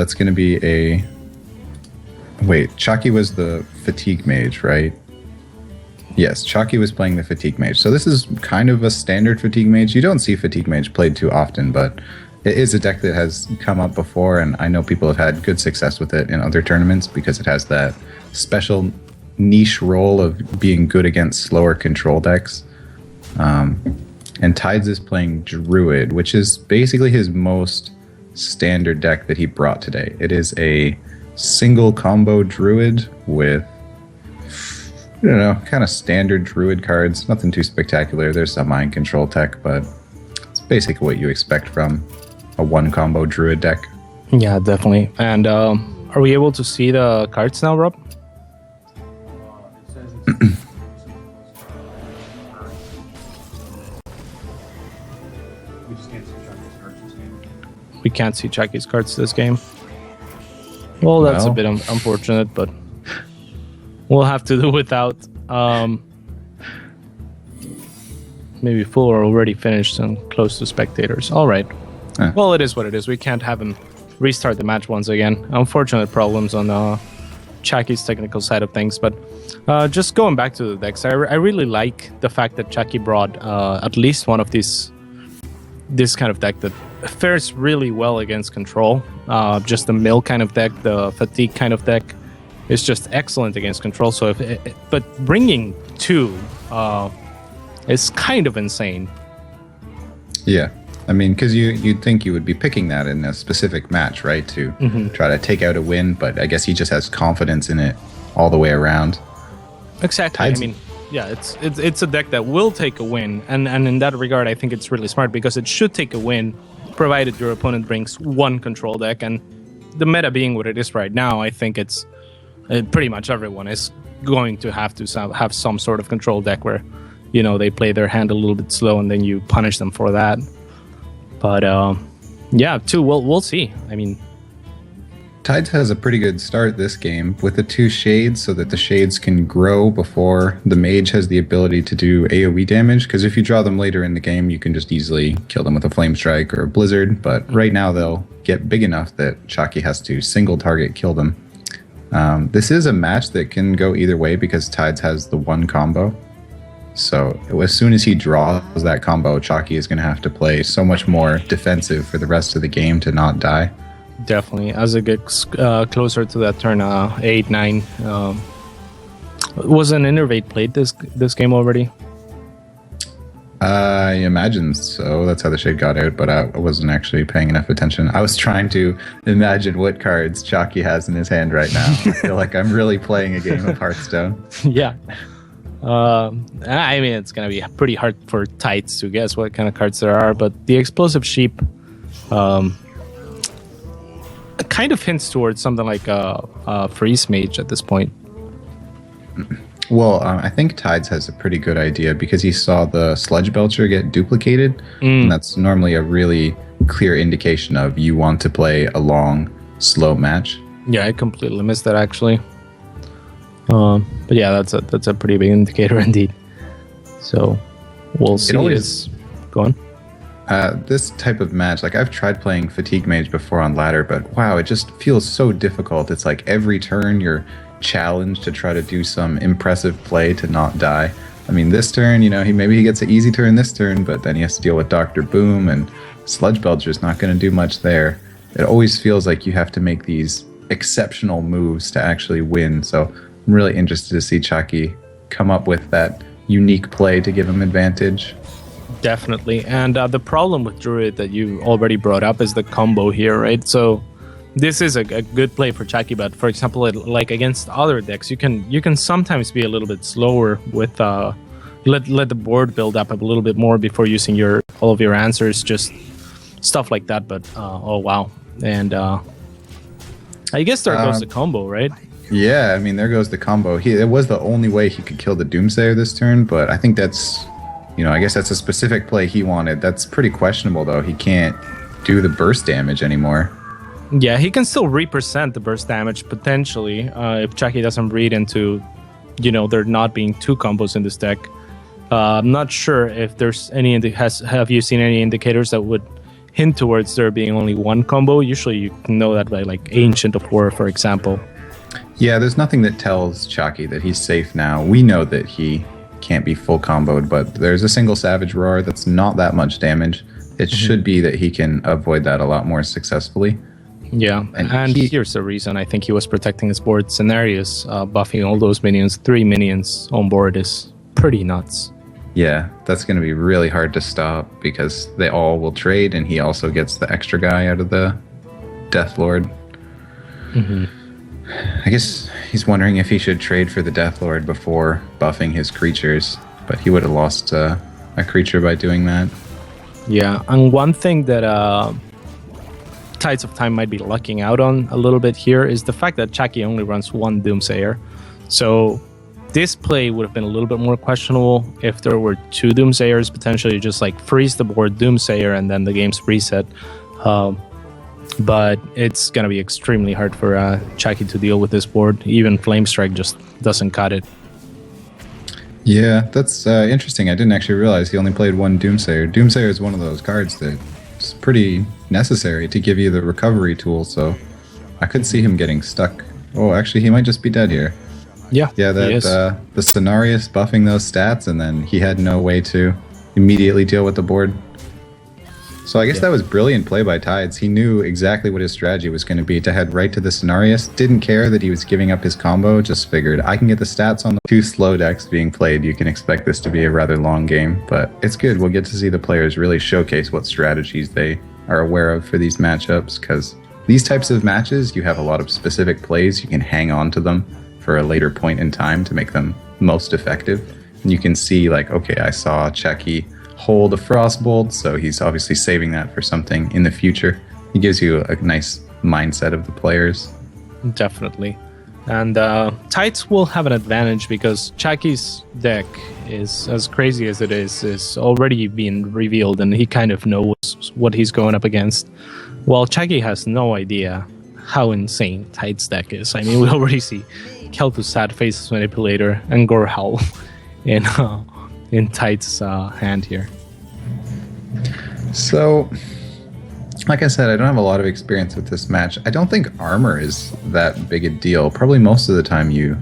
that's going to be a... Wait, Chakki was the Fatigue Mage, right? Yes, Chakki was playing the Fatigue Mage. So this is kind of a standard Fatigue Mage. You don't see Fatigue Mage played too often, but it is a deck that has come up before, and I know people have had good success with it in other tournaments because it has that special niche role of being good against slower control decks. And Tides is playing Druid, which is basically his most standard deck that he brought today. It is a single combo Druid with, I don't know, kind of standard Druid cards. Nothing too spectacular. There's some mind control tech, but it's basically what you expect from a one combo Druid deck. Yeah, definitely. And are we able to see the cards now, Rob? We can't see Chakki's cards this game. Well, that's a bit unfortunate, but we'll have to do without. Maybe full or already finished and close to spectators. All right. Well, it is what it is. We can't have him restart the match once again. Unfortunate problems on Chakki's technical side of things, but just going back to the decks, I really like the fact that Chakki brought at least one of this kind of deck that fares really well against control. Just the mill kind of deck, the fatigue kind of deck is just excellent against control. So, but bringing two is kind of insane. Yeah. I mean, because you'd think you would be picking that in a specific match, right? To try to take out a win, but I guess he just has confidence in it all the way around. Exactly. I mean, yeah, it's a deck that will take a win, and in that regard, I think it's really smart because it should take a win, provided your opponent brings one control deck. And the meta being what it is right now, I think it's pretty much everyone is going to have some sort of control deck where, you know, they play their hand a little bit slow and then you punish them for that. But yeah, we'll see. I mean, Tides has a pretty good start this game with the two shades so that the shades can grow before the mage has the ability to do AoE damage, because if you draw them later in the game, you can just easily kill them with a flame strike or a blizzard. But right now they'll get big enough that Chakki has to single target kill them. This is a match that can go either way because Tides has the one combo. So as soon as he draws that combo, Chakki is going to have to play so much more defensive for the rest of the game to not die. Definitely. As it gets closer to that turn 8, 9, was an Innervate played this game already? I imagine so. That's how the shade got out, but I wasn't actually paying enough attention. I was trying to imagine what cards Chakki has in his hand right now. I feel like I'm really playing a game of Hearthstone. Yeah. I mean, it's going to be pretty hard for Tides to guess what kind of cards there are, but the Explosive Sheep kind of hints towards something like a Freeze Mage at this point. Well, I think Tides has a pretty good idea because he saw the Sludge Belcher get duplicated, and that's normally a really clear indication of you want to play a long, slow match. Yeah, I completely missed that actually. But yeah, that's a pretty big indicator indeed. So we'll see. Go on. This type of match, like I've tried playing Fatigue Mage before on ladder, but wow, it just feels so difficult. It's like every turn you're challenged to try to do some impressive play to not die. I mean, this turn, you know, maybe he gets an easy turn this turn, but then he has to deal with Dr. Boom, and Sludge Belcher's not going to do much there. It always feels like you have to make these exceptional moves to actually win. So I'm really interested to see Chakki come up with that unique play to give him advantage. Definitely. And the problem with Druid that you already brought up is the combo here, right? So this is a good play for Chakki, but for example, like against other decks, you can sometimes be a little bit slower with let the board build up a little bit more before using all of your answers, just stuff like that. But oh wow, and I guess there goes the combo, right? Yeah, I mean there goes the combo. It was the only way he could kill the Doomsayer this turn, but I think that's, you know, I guess that's a specific play he wanted. That's pretty questionable though. He can't do the burst damage anymore. Yeah, he can still represent the burst damage potentially if Chakki doesn't read into, you know, there not being two combos in this deck. I'm not sure if there's any. Have you seen any indicators that would hint towards there being only one combo. Usually you can know that by like Ancient of War, for example. Yeah, there's nothing that tells Chakki that he's safe now. We know that he can't be full comboed, but there's a single Savage Roar that's not that much damage. It should be that he can avoid that a lot more successfully. Yeah, and here's the reason. I think he was protecting his board scenarios. Buffing all those minions, 3 minions on board is pretty nuts. Yeah, that's going to be really hard to stop because they all will trade, and he also gets the extra guy out of the Death Lord. I guess he's wondering if he should trade for the Death Lord before buffing his creatures, but he would have lost a creature by doing that. Yeah, and one thing that Tides of Time might be lucking out on a little bit here is the fact that Chakki only runs one Doomsayer. So this play would have been a little bit more questionable if there were 2 Doomsayers, potentially just like freeze the board Doomsayer and then the game's reset. But it's going to be extremely hard for Chakki to deal with this board. Even Flame Strike just doesn't cut it. Yeah, that's interesting. I didn't actually realize he only played one Doomsayer. Doomsayer is one of those cards that's pretty necessary to give you the recovery tool, so I could see him getting stuck. Oh, actually, he might just be dead here. Yeah, the Cenarius buffing those stats, and then he had no way to immediately deal with the board. So I guess that was brilliant play by Tides. He knew exactly what his strategy was going to be, to head right to the Cenarius. Didn't care that he was giving up his combo, just figured, I can get the stats on the 2 slow decks being played. You can expect this to be a rather long game, but it's good. We'll get to see the players really showcase what strategies they are aware of for these matchups, because these types of matches, you have a lot of specific plays. You can hang on to them for a later point in time to make them most effective. And you can see, like, okay, I saw Chakki hold a Frostbolt, so he's obviously saving that for something in the future. He gives you a nice mindset of the players. Definitely. And Tides will have an advantage because Chakki's deck is, as crazy as it is already being revealed, and he kind of knows what he's going up against. While Chakki has no idea how insane Tides' deck is. I mean, we already see Kel'Thuz's Sad Faces Manipulator and Gorehowl in Tides' hand here. So, like I said, I don't have a lot of experience with this match. I don't think armor is that big a deal. Probably most of the time you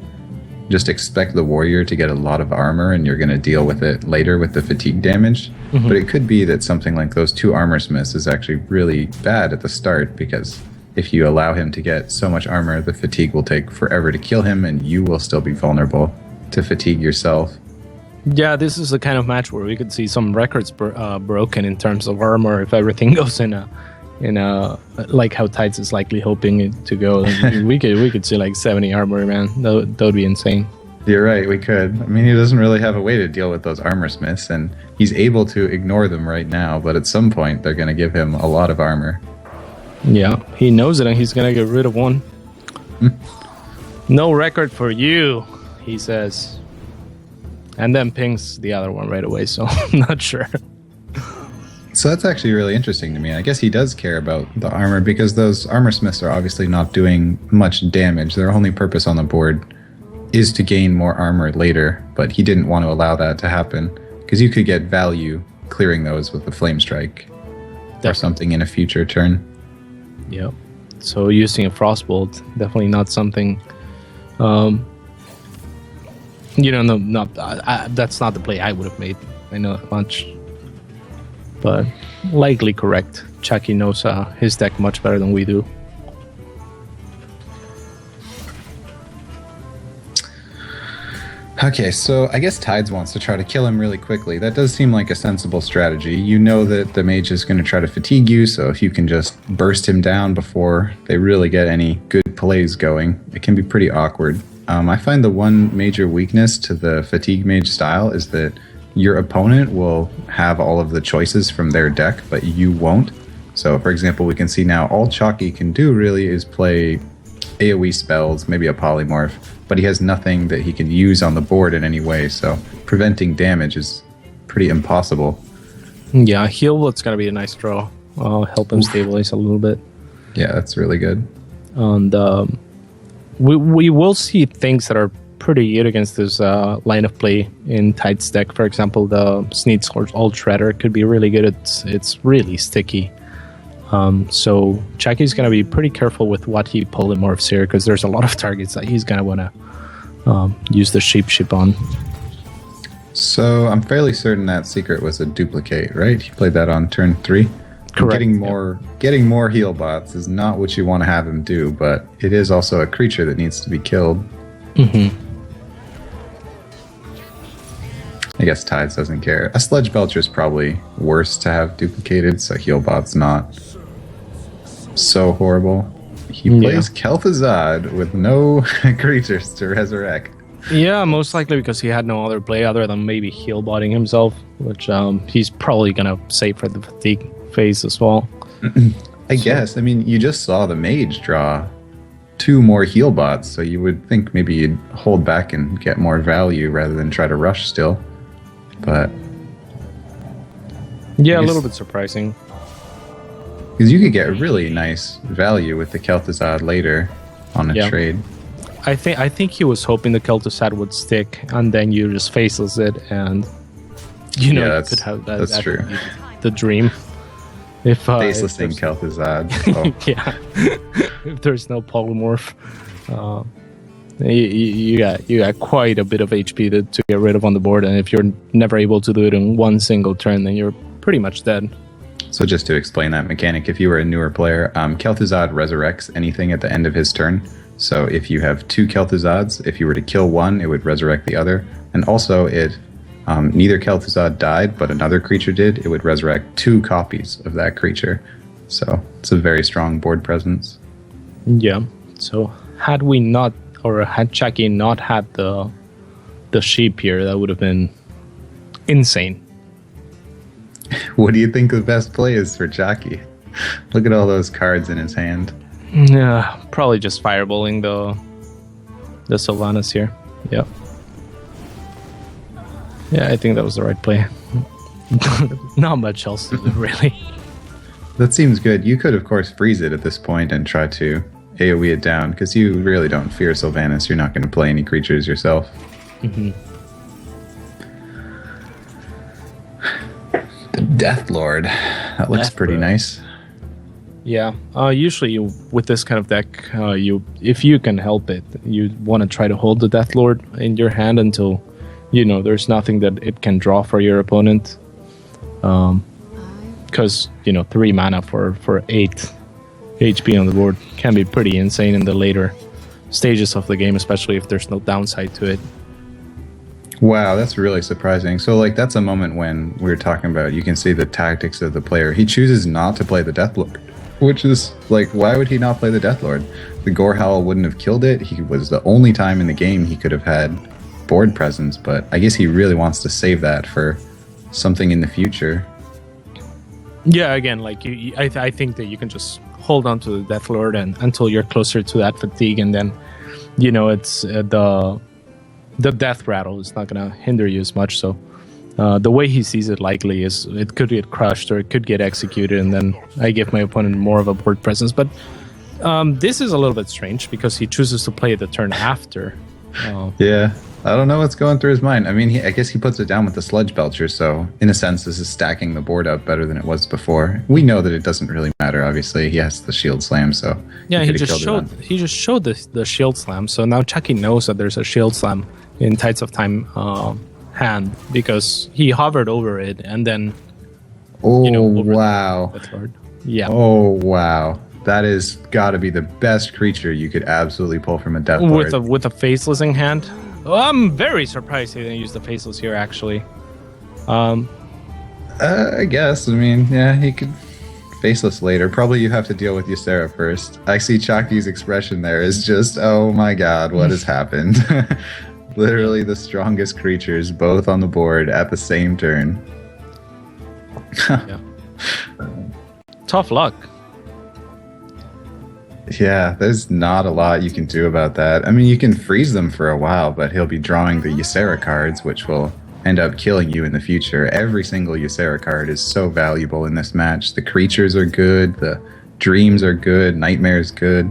just expect the warrior to get a lot of armor and you're going to deal with it later with the fatigue damage. But it could be that something like those 2 armor smiths is actually really bad at the start, because if you allow him to get so much armor, the fatigue will take forever to kill him and you will still be vulnerable to fatigue yourself. Yeah, this is the kind of match where we could see some records broken in terms of armor if everything goes in a like how Tides is likely hoping it to go. we could see like 70 armor, man. That would be insane. You're right, we could. I mean, he doesn't really have a way to deal with those armor smiths, and he's able to ignore them right now, but at some point they're going to give him a lot of armor. Yeah, he knows it, and he's going to get rid of one. No record for you, he says. And then pings the other one right away, so I'm not sure. So that's actually really interesting to me. I guess he does care about the armor, because those armor smiths are obviously not doing much damage. Their only purpose on the board is to gain more armor later, but he didn't want to allow that to happen, because you could get value clearing those with the Flame Strike or something in a future turn. Yep. So using a Frostbolt, definitely not something... that's not the play I would have made. I know that much. But likely correct. Chakki knows his deck much better than we do. Okay, so I guess Tides wants to try to kill him really quickly. That does seem like a sensible strategy. You know that the mage is going to try to fatigue you, so if you can just burst him down before they really get any good plays going, it can be pretty awkward. I find the one major weakness to the fatigue mage style is that your opponent will have all of the choices from their deck, but you won't. So, for example, we can see now all Chakki can do really is play AoE spells, maybe a polymorph, but he has nothing that he can use on the board in any way, so preventing damage is pretty impossible. Yeah, heal blood's gotta be a nice draw. Help him stabilize a little bit. Yeah, that's really good. And we will see things that are pretty good against this line of play in Tides deck. For example, the Sneed's Old Shredder could be really good. It's really sticky. So Chakki's going to be pretty careful with what he polymorphs here, because there's a lot of targets that he's going to want to use the ship on. So I'm fairly certain that secret was a duplicate, right? He played that on turn 3. Correct. Getting more heal bots is not what you want to have him do, but it is also a creature that needs to be killed. Mm-hmm. I guess Tides doesn't care. A Sludge Belcher is probably worse to have duplicated, so heal bot's not so horrible. He plays Kel'Thuzad with no creatures to resurrect. Yeah, most likely because he had no other play other than maybe heal botting himself, which he's probably going to save for the fatigue phase as well. I guess. I mean, you just saw the mage draw 2 more heal bots, so you would think maybe you'd hold back and get more value rather than try to rush still. But yeah, a little bit surprising. Because you could get really nice value with the Kel'Thuzad later on a trade. I think he was hoping the Kel'Thuzad would stick, and then you just faceless it, and you could have that. That's true. The dream. If facelessing Kel'Thuzad. Oh. Yeah. If there's no polymorph, you got quite a bit of HP to get rid of on the board, and if you're never able to do it in one single turn, then you're pretty much dead. So just to explain that mechanic, if you were a newer player, Kel'Thuzad resurrects anything at the end of his turn. So if you have 2 Kel'Thuzads, if you were to kill one, it would resurrect the other. And also, neither Kel'Thuzad died, but another creature did. It would resurrect 2 copies of that creature. So it's a very strong board presence. Yeah. So had Chakki not had the sheep here, that would have been insane. What do you think the best play is for Chakki? Look at all those cards in his hand. Yeah, probably just fireballing the Sylvanas here. Yeah. Yeah, I think that was the right play. Not much else to do, really. That seems good. You could, of course, freeze it at this point and try to AoE it down, because you really don't fear Sylvanas. You're not going to play any creatures yourself. Mm-hmm. The Death Lord. That looks pretty nice. Yeah, usually with this kind of deck, if you can help it, you want to try to hold the Death Lord in your hand until, there's nothing that it can draw for your opponent. Because, 3 mana for 8 HP on the board can be pretty insane in the later stages of the game, especially if there's no downside to it. Wow, that's really surprising. So, that's a moment when we were talking about, you can see the tactics of the player. He chooses not to play the Death Lord. Which is, why would he not play the Death Lord? The Gore Howl wouldn't have killed it. He was the only time in the game he could have had board presence, but I guess he really wants to save that for something in the future. Yeah, again, I think that you can just hold on to the Death Lord until you're closer to that fatigue, and then, it's the Death Rattle is not going to hinder you as much, so... the way he sees it likely is it could get crushed or it could get executed, and then I give my opponent more of a board presence. But this is a little bit strange because he chooses to play the turn after. Yeah, I don't know what's going through his mind. I mean, I guess he puts it down with the Sludge Belcher, so in a sense this is stacking the board up better than it was before. We know that it doesn't really matter, obviously. He has the Shield Slam, so... Yeah, he just showed the Shield Slam, so now Chakki knows that there's a Shield Slam in Tides of Time hand, because he hovered over it and then wow. Yeah. Oh wow. That is got to be the best creature you could absolutely pull from a Death Lord. With a facelessing hand. I'm very surprised he didn't use the faceless here, actually. I guess. I mean, yeah, he could faceless later. Probably you have to deal with Ysera first. I see Chakki's expression there is just, oh my god, what has happened? Literally the strongest creatures both on the board at the same turn. Yeah. Tough luck. Yeah, there's not a lot you can do about that. I mean, you can freeze them for a while, but he'll be drawing the Ysera cards, which will end up killing you in the future. Every single Ysera card is so valuable in this match. The creatures are good, the dreams are good, nightmare's good.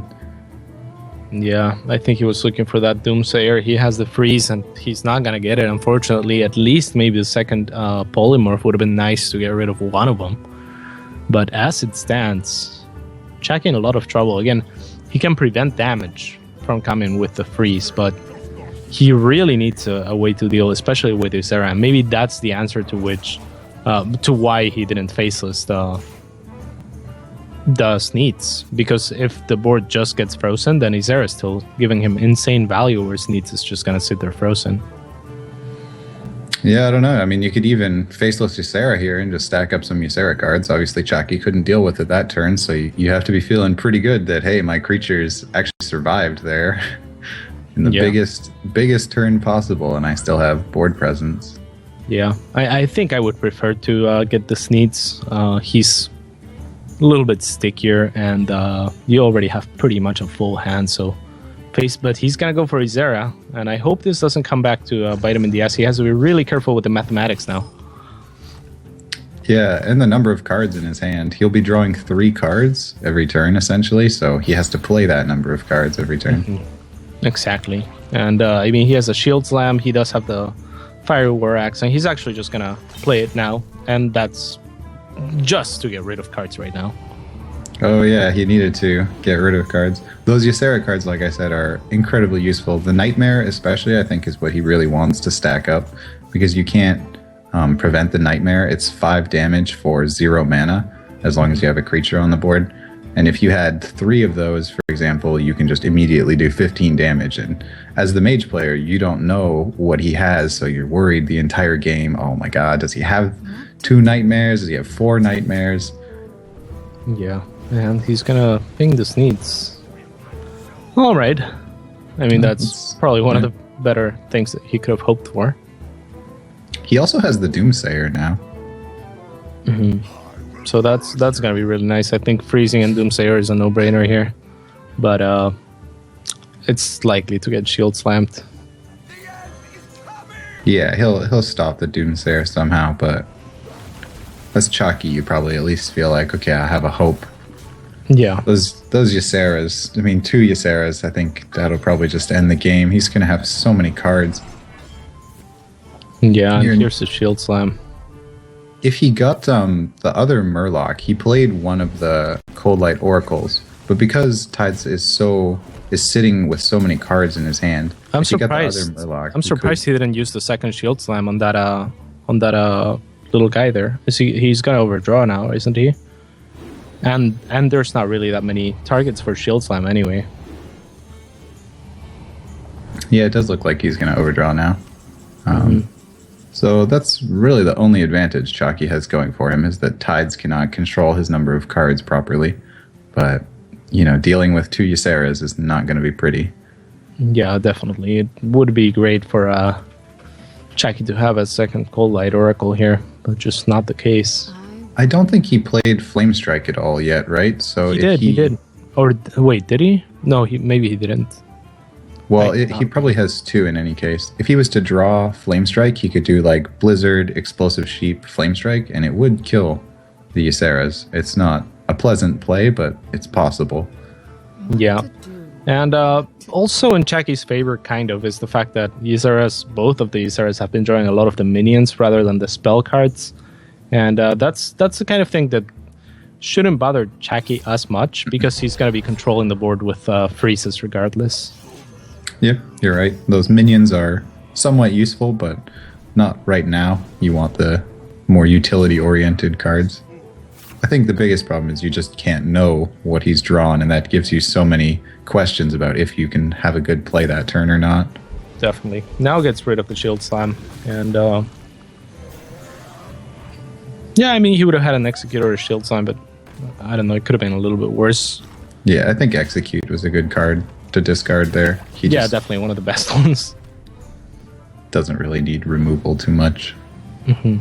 Yeah, I think he was looking for that Doomsayer. He has the freeze, and he's not going to get it, unfortunately. At least maybe the second polymorph would have been nice to get rid of one of them. But as it stands, Chakki in a lot of trouble. Again, he can prevent damage from coming with the freeze, but he really needs a way to deal, especially with Ysera. And maybe that's the answer to why he didn't faceless the Sneeds. Because if the board just gets frozen, then Ysera is still giving him insane value, where Sneeds is just going to sit there frozen. Yeah, I don't know. I mean, you could even faceless Ysera here and just stack up some Ysera cards. Obviously, Chakki couldn't deal with it that turn, so you have to be feeling pretty good that, hey, my creatures actually survived there in the biggest turn possible, and I still have board presence. Yeah, I think I would prefer to get the Sneeds. He's a little bit stickier, and you already have pretty much a full hand, so... But he's going to go for Ysera, and I hope this doesn't come back to bite him in the ass. He has to be really careful with the mathematics now. Yeah, and the number of cards in his hand. He'll be drawing 3 cards every turn, essentially, so he has to play that number of cards every turn. Mm-hmm. Exactly. And, I mean, he has a Shield Slam, he does have the Fiery War Axe, and he's actually just going to play it now, and that's just to get rid of cards right now. Oh yeah, he needed to get rid of cards. Those Ysera cards, like I said, are incredibly useful. The Nightmare especially, I think, is what he really wants to stack up, because you can't prevent the Nightmare. It's 5 damage for 0 mana, as long as you have a creature on the board. And if you had 3 of those, for example, you can just immediately do 15 damage. And as the mage player, you don't know what he has, so you're worried the entire game. Oh my god, does he have 2 Nightmares? Does he have 4 Nightmares? Yeah. And he's gonna ping the Sneeds. Alright. I mean, that's probably one of the better things that he could have hoped for. He also has the Doomsayer now. Mm-hmm. So that's gonna be really nice. I think freezing and Doomsayer is a no-brainer here. But it's likely to get shield slammed. Yeah, he'll stop the Doomsayer somehow, but as Chakki, you probably at least feel like, okay, I have a hope. Yeah. Those Yseras, I mean, 2 Yseras, I think that'll probably just end the game. He's going to have so many cards. Yeah, and here's the Shield Slam. If he got the other Murloc, he played one of the Cold Light Oracles. But because Tides is sitting with so many cards in his hand, I'm surprised. I'm surprised he didn't use the second Shield Slam on that little guy there. He's going to overdraw now, isn't he? And there's not really that many targets for Shield Slam anyway. Yeah, it does look like he's going to overdraw now. So that's really the only advantage Chakki has going for him, is that Tides cannot control his number of cards properly. But, dealing with 2 Yseras is not going to be pretty. Yeah, definitely. It would be great for Chakki to have a second Cold Light Oracle here, but just not the case. I don't think he played Flame Strike at all yet, right? So he did. Or wait, did he? No, maybe he didn't. Well, he probably has 2 in any case. If he was to draw Flame Strike, he could do like Blizzard, Explosive Sheep, Flame Strike, and it would kill the Yseras. It's not a pleasant play, but it's possible. Yeah. And also in Chakki's favor, kind of, is the fact that both of the Yseras have been drawing a lot of the minions rather than the spell cards. And that's the kind of thing that shouldn't bother Chakki as much, because he's going to be controlling the board with freezes regardless. Yep, you're right. Those minions are somewhat useful, but not right now. You want the more utility-oriented cards. I think the biggest problem is you just can't know what he's drawn, and that gives you so many questions about if you can have a good play that turn or not. Definitely. Now gets rid of the Shield Slam, and yeah, I mean, he would have had an Execute or a Shield Slam, but I don't know, it could have been a little bit worse. Yeah, I think Execute was a good card to discard there. Definitely one of the best ones. Doesn't really need removal too much. Mm-hmm.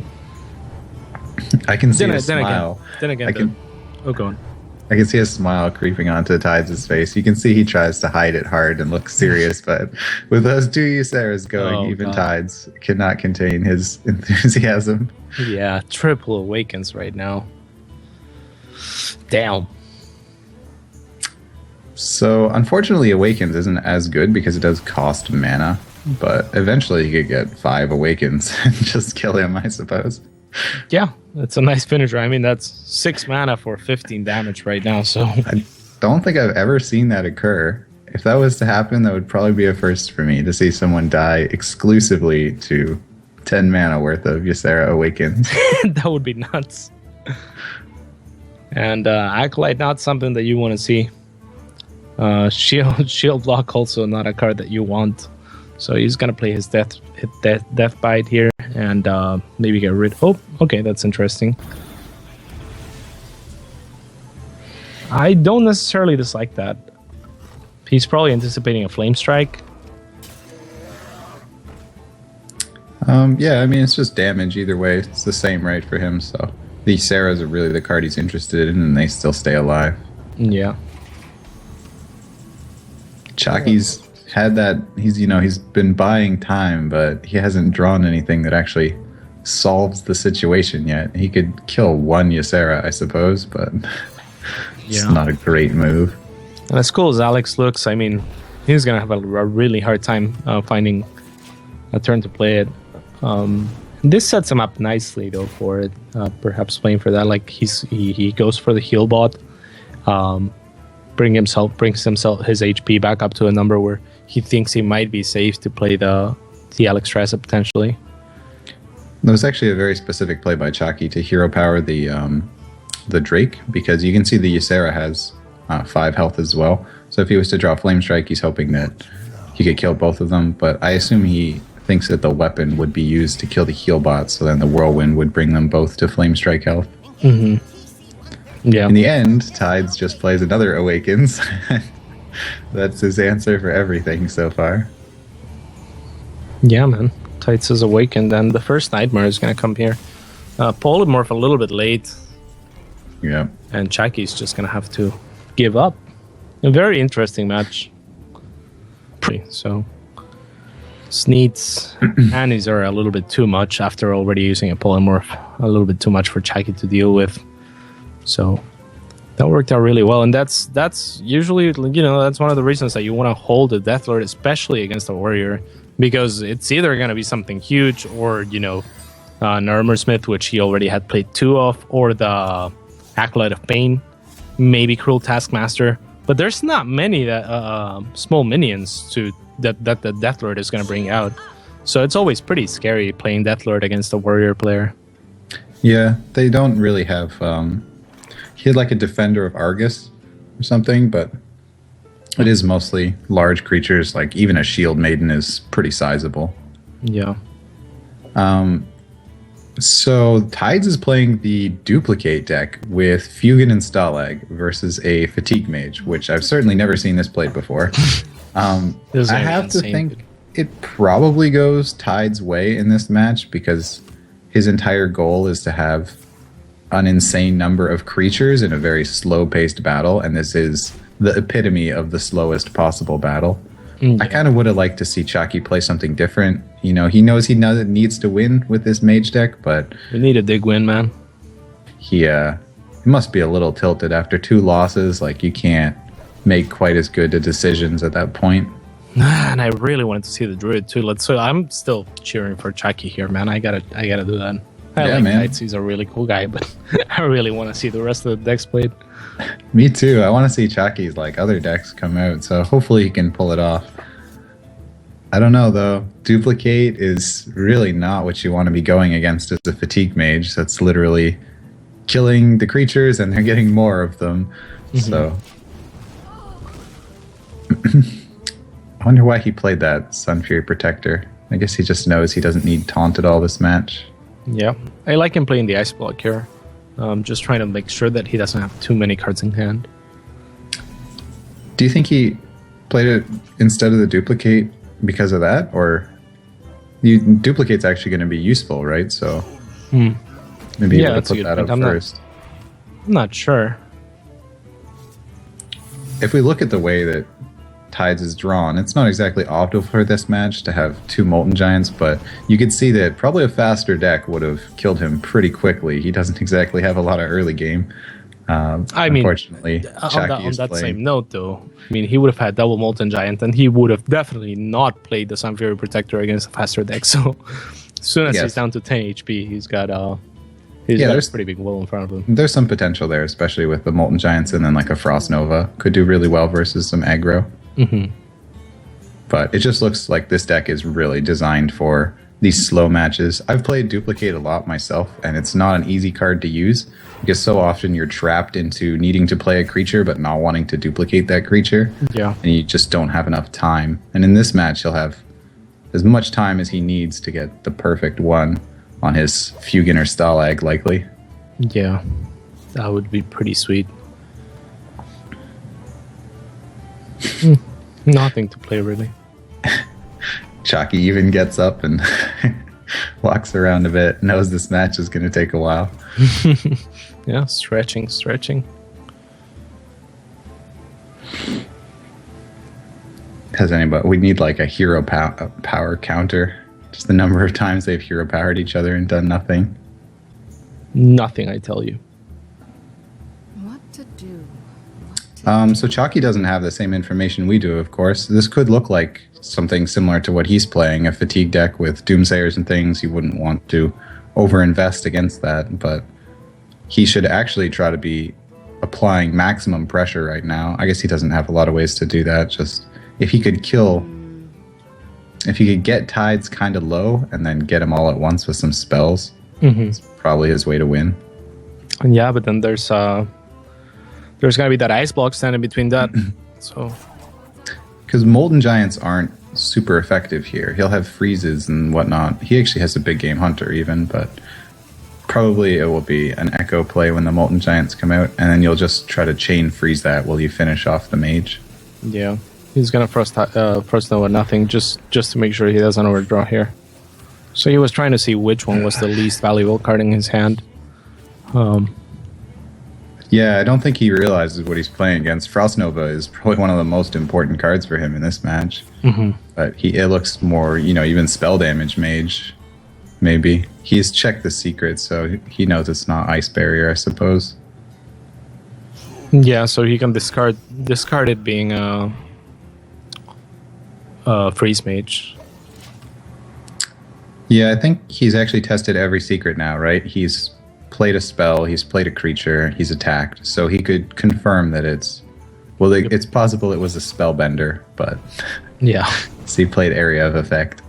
I can see a smile. Go on. I can see a smile creeping onto Tides' face. You can see he tries to hide it hard and look serious, but with those 2 Yseras going, Tides cannot contain his enthusiasm. Yeah, triple Awakens right now. Damn. So, unfortunately, Awakens isn't as good because it does cost mana, but eventually you could get 5 Awakens and just kill him, I suppose. Yeah, it's a nice finisher. I mean, that's 6 mana for 15 damage right now. So I don't think I've ever seen that occur. If that was to happen, that would probably be a first for me to see someone die exclusively to 10 mana worth of Ysera Awakens. that would be nuts. And Acolyte, not something that you want to see. Shield Block, also not a card that you want. So he's gonna play his death bite here and maybe get rid. Oh, okay, that's interesting. I don't necessarily dislike that. He's probably anticipating a Flame Strike. Yeah, I mean, it's just damage either way. It's the same, right, for him. So the Ysera's are really the card he's interested in, and they still stay alive. Yeah. Chakki's had that. He's been buying time, but he hasn't drawn anything that actually solves the situation yet. He could kill one Ysera, I suppose, but it's not a great move. And as cool as Alex looks, I mean, he's gonna have a really hard time finding a turn to play it. This sets him up nicely though for it. Perhaps playing for that, like he goes for the heal bot, brings himself his HP back up to a number where he thinks he might be safe to play the Alex Tressa potentially. That was actually a very specific play by Chakki to hero power the Drake, because you can see the Ysera has 5 health as well. So if he was to draw Flame Strike, he's hoping that he could kill both of them. But I assume he thinks that the weapon would be used to kill the heal bot, so then the Whirlwind would bring them both to Flame Strike health. Mm-hmm. Yeah. In the end, Tides just plays another Awakens. That's his answer for everything so far. Yeah, man. Tides is awakened, and the first Nightmare is going to come here. Polymorph a little bit late. Yeah. And Chakki's just going to have to give up. A very interesting match. So, Sneeds and Izura are a little bit too much after already using a Polymorph. A little bit too much for Chakki to deal with. So, that worked out really well. And that's usually, that's one of the reasons that you want to hold the Death Lord, especially against a Warrior. Because it's either going to be something huge or, an Armor Smith, which he already had played 2 of, or the Acolyte of Pain, maybe Cruel Taskmaster. But there's not many that small minions that the Death Lord is going to bring out. So it's always pretty scary playing Death Lord against a Warrior player. Yeah, they don't really have... he had like a Defender of Argus or something, but it is mostly large creatures. Like even a Shield Maiden is pretty sizable. Yeah. So Tides is playing the Duplicate deck with Fugan and Stalag versus a Fatigue Mage, which I've certainly never seen this played before. I have to think it probably goes Tides' way in this match because his entire goal is to have an insane number of creatures in a very slow-paced battle, and this is the epitome of the slowest possible battle. Yeah. I kind of would have liked to see Chakki play something different. He knows he needs to win with this mage deck, but... We need a big win, man. He must be a little tilted after 2 losses. Like, you can't make quite as good a decisions at that point. And I really wanted to see the Druid, too. So I'm still cheering for Chakki here, man. I gotta do that. I like Tides. He's a really cool guy, but I really want to see the rest of the decks played. Me too. I want to see Chakki's other decks come out, so hopefully he can pull it off. I don't know though. Duplicate is really not what you want to be going against as a Fatigue Mage. That's literally killing the creatures and they're getting more of them. Mm-hmm. So I wonder why he played that Sunfury Protector. I guess he just knows he doesn't need Taunt at all this match. Yeah, I like him playing the Ice Block here. Just trying to make sure that he doesn't have too many cards in hand. Do you think he played it instead of the Duplicate because of that? Or Duplicate's actually going to be useful, right? So maybe you would put that up first. I'm not sure. If we look at the way that Tides is drawn, it's not exactly optimal for this match to have 2 Molten Giants, but you could see that probably a faster deck would have killed him pretty quickly. He doesn't exactly have a lot of early game. Unfortunately, on that same note, though, he would have had double Molten Giant, and he would have definitely not played the Sunfury Protector against a faster deck. So as soon as he's down to 10 HP, he's got He's got a pretty big wall in front of him. There's some potential there, especially with the Molten Giants, and then like a Frost Nova could do really well versus some aggro. Mm-hmm. But it just looks like this deck is really designed for these slow matches. I've played Duplicate a lot myself, and it's not an easy card to use because so often you're trapped into needing to play a creature but not wanting to duplicate that creature. Yeah. And you just don't have enough time. And in this match, he'll have as much time as he needs to get the perfect one on his Fugin or Stalag, likely. Yeah. That would be pretty sweet. Nothing to play, really. Chakki even gets up and walks around a bit, knows this match is going to take a while. Yeah, stretching. Has anybody? We need like a hero power counter. Just the number of times they've hero powered each other and done nothing. Nothing, I tell you. What to do? So Chakki doesn't have the same information we do, of course. This could look like something similar to what he's playing, a fatigue deck with Doomsayers and things. You wouldn't want to overinvest against that, but he should actually try to be applying maximum pressure right now. I guess he doesn't have a lot of ways to do that. Just if he could get Tides kind of low and then get them all at once with some spells, it's probably his way to win. And yeah, but then there's gotta be that ice block standing between that. So, because Molten Giants aren't super effective here. He'll have freezes and whatnot. He actually has a big game Hunter even, but probably it will be an Echo play when the Molten Giants come out, and then you'll just try to chain freeze that while you finish off the mage. Yeah, he's gonna Frost Nova nothing just to make sure he doesn't overdraw here. So he was trying to see which one was the least valuable card in his hand. Yeah, I don't think he realizes what he's playing against. Frost Nova is probably one of the most important cards for him in this match. But it looks more, even spell damage mage, maybe. He's checked the secret, so he knows it's not Ice Barrier, I suppose. Yeah, so he can discard it being Freeze Mage. Yeah, I think he's actually tested every secret now, right? He's played a spell, he's played a creature, he's attacked, so he could confirm that it's possible it was a spellbender, but yeah. So he played Area of Effect.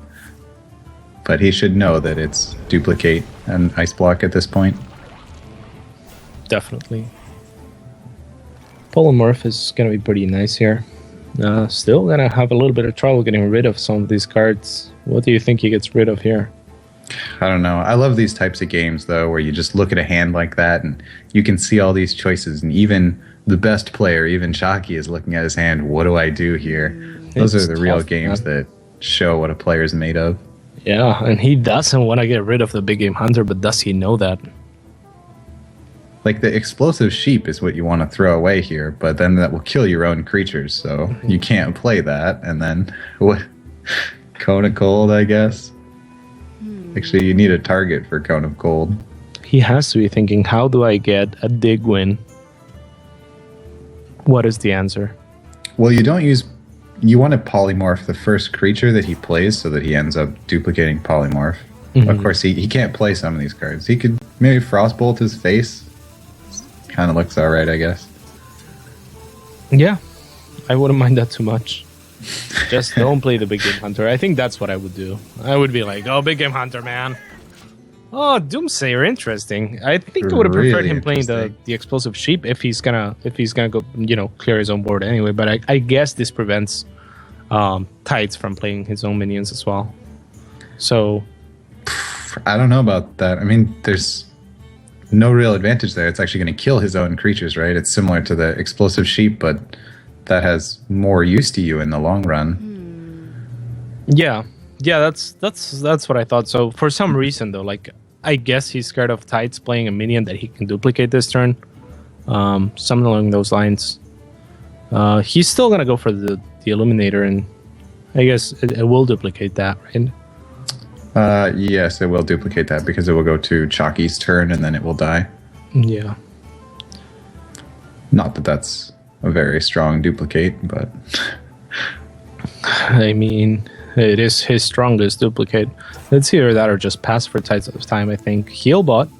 But he should know that it's duplicate and ice block at this point. Definitely. Polymorph is gonna be pretty nice here. Still gonna have a little bit of trouble getting rid of some of these cards. What do you think he gets rid of here? I don't know. I love these types of games, though, where you just look at a hand like that and you can see all these choices. And even the best player, even Chakki, is looking at his hand. What do I do here? Those are the real games that show what a player's made of. Yeah, and he doesn't want to get rid of the big game hunter, but does he know that? Like, the explosive sheep is what you want to throw away here, but then that will kill your own creatures, so you can't play that. And then, what? Cone of Cold, I guess? Actually, you need a target for Cone of Cold. He has to be thinking, how do I get a dig win? What is the answer? Well, you want to polymorph the first creature that he plays so that he ends up duplicating polymorph. Of course, he can't play some of these cards. He could maybe Frostbolt his face. Kind of looks alright, I guess. Yeah, I wouldn't mind that too much. Just don't play the big game hunter. I think that's what I would do. I would be like, oh, big game hunter, man. Oh, Doomsayer, interesting. I think I would have preferred him playing the explosive sheep if he's gonna go, clear his own board anyway. But I guess this prevents Tides from playing his own minions as well. So I don't know about that. I mean, there's no real advantage there. It's actually going to kill his own creatures, right? It's similar to the explosive sheep, but that has more use to you in the long run. Yeah, that's what I thought. So for some reason, though, like, I guess he's scared of Tides playing a minion that he can duplicate this turn. Something along those lines. He's still gonna go for the Illuminator, and I guess it will duplicate that, right? Yes, it will duplicate that because it will go to Chakki's turn and then it will die. Yeah. Not that that's a very strong duplicate, but I mean, it is his strongest duplicate. It's either that or just pass for TidesofTime, I think. Healbot.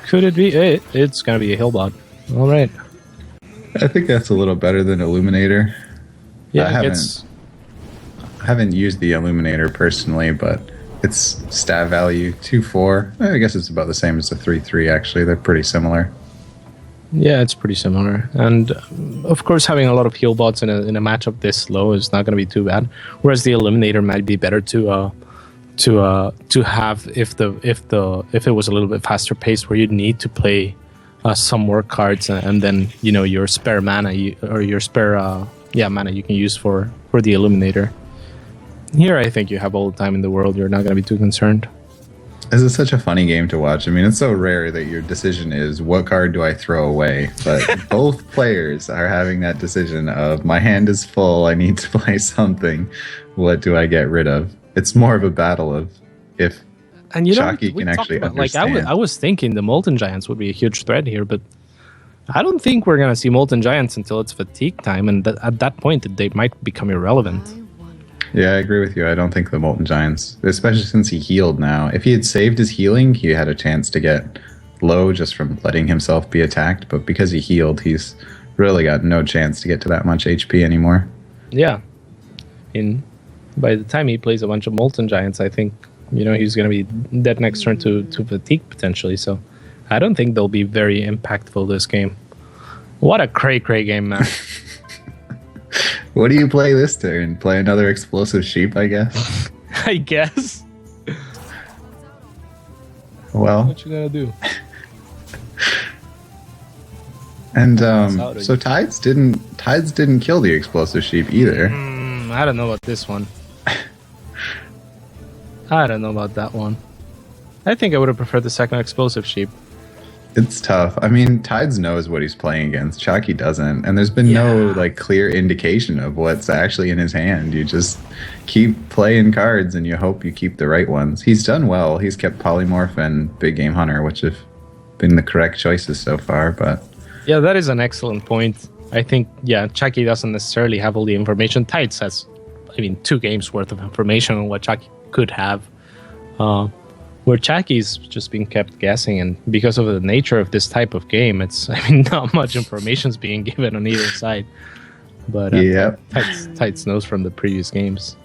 Could it be? It's going to be a Healbot. All right. I think that's a little better than Illuminator. Yeah, I haven't used the Illuminator personally, but its stat value 2-4. I guess it's about the same as the 3-3. Actually, they're pretty similar. Yeah, it's pretty similar. And of course, having a lot of heal bots in a matchup this low is not going to be too bad. Whereas the Eliminator might be better to have if it was a little bit faster paced, where you'd need to play some more cards and then your spare mana your spare mana you can use for the Eliminator. Here, I think you have all the time in the world. You're not going to be too concerned. This is such a funny game to watch. I mean, it's so rare that your decision is, what card do I throw away? But both players are having that decision of, my hand is full, I need to play something. What do I get rid of? It's more of a battle of if Chakki can actually understand. I was thinking the Molten Giants would be a huge threat here, but I don't think we're going to see Molten Giants until it's fatigue time, and at that point, they might become irrelevant. Yeah, I agree with you. I don't think the Molten Giants, especially since he healed now. If he had saved his healing, he had a chance to get low just from letting himself be attacked. But because he healed, he's really got no chance to get to that much HP anymore. Yeah. By the time he plays a bunch of Molten Giants, I think, he's going to be dead next turn to fatigue potentially. So I don't think they'll be very impactful this game. What a cray-cray game, man. What do you play this turn? Play another Explosive Sheep, I guess? I guess. Well. What you gonna do? And so Tides didn't kill the Explosive Sheep either. I don't know about this one. I don't know about that one. I think I would have preferred the second Explosive Sheep. It's tough. I mean, Tides knows what he's playing against. Chakki doesn't. And there's been no clear indication of what's actually in his hand. You just keep playing cards and you hope you keep the right ones. He's done well. He's kept Polymorph and Big Game Hunter, which have been the correct choices so far. But yeah, that is an excellent point. I think, Chakki doesn't necessarily have all the information. Tides has, 2 games worth of information on what Chakki could have. Where Chakki's just being kept guessing, and because of the nature of this type of game, it's not much information is being given on either side. But Tides knows from the previous games.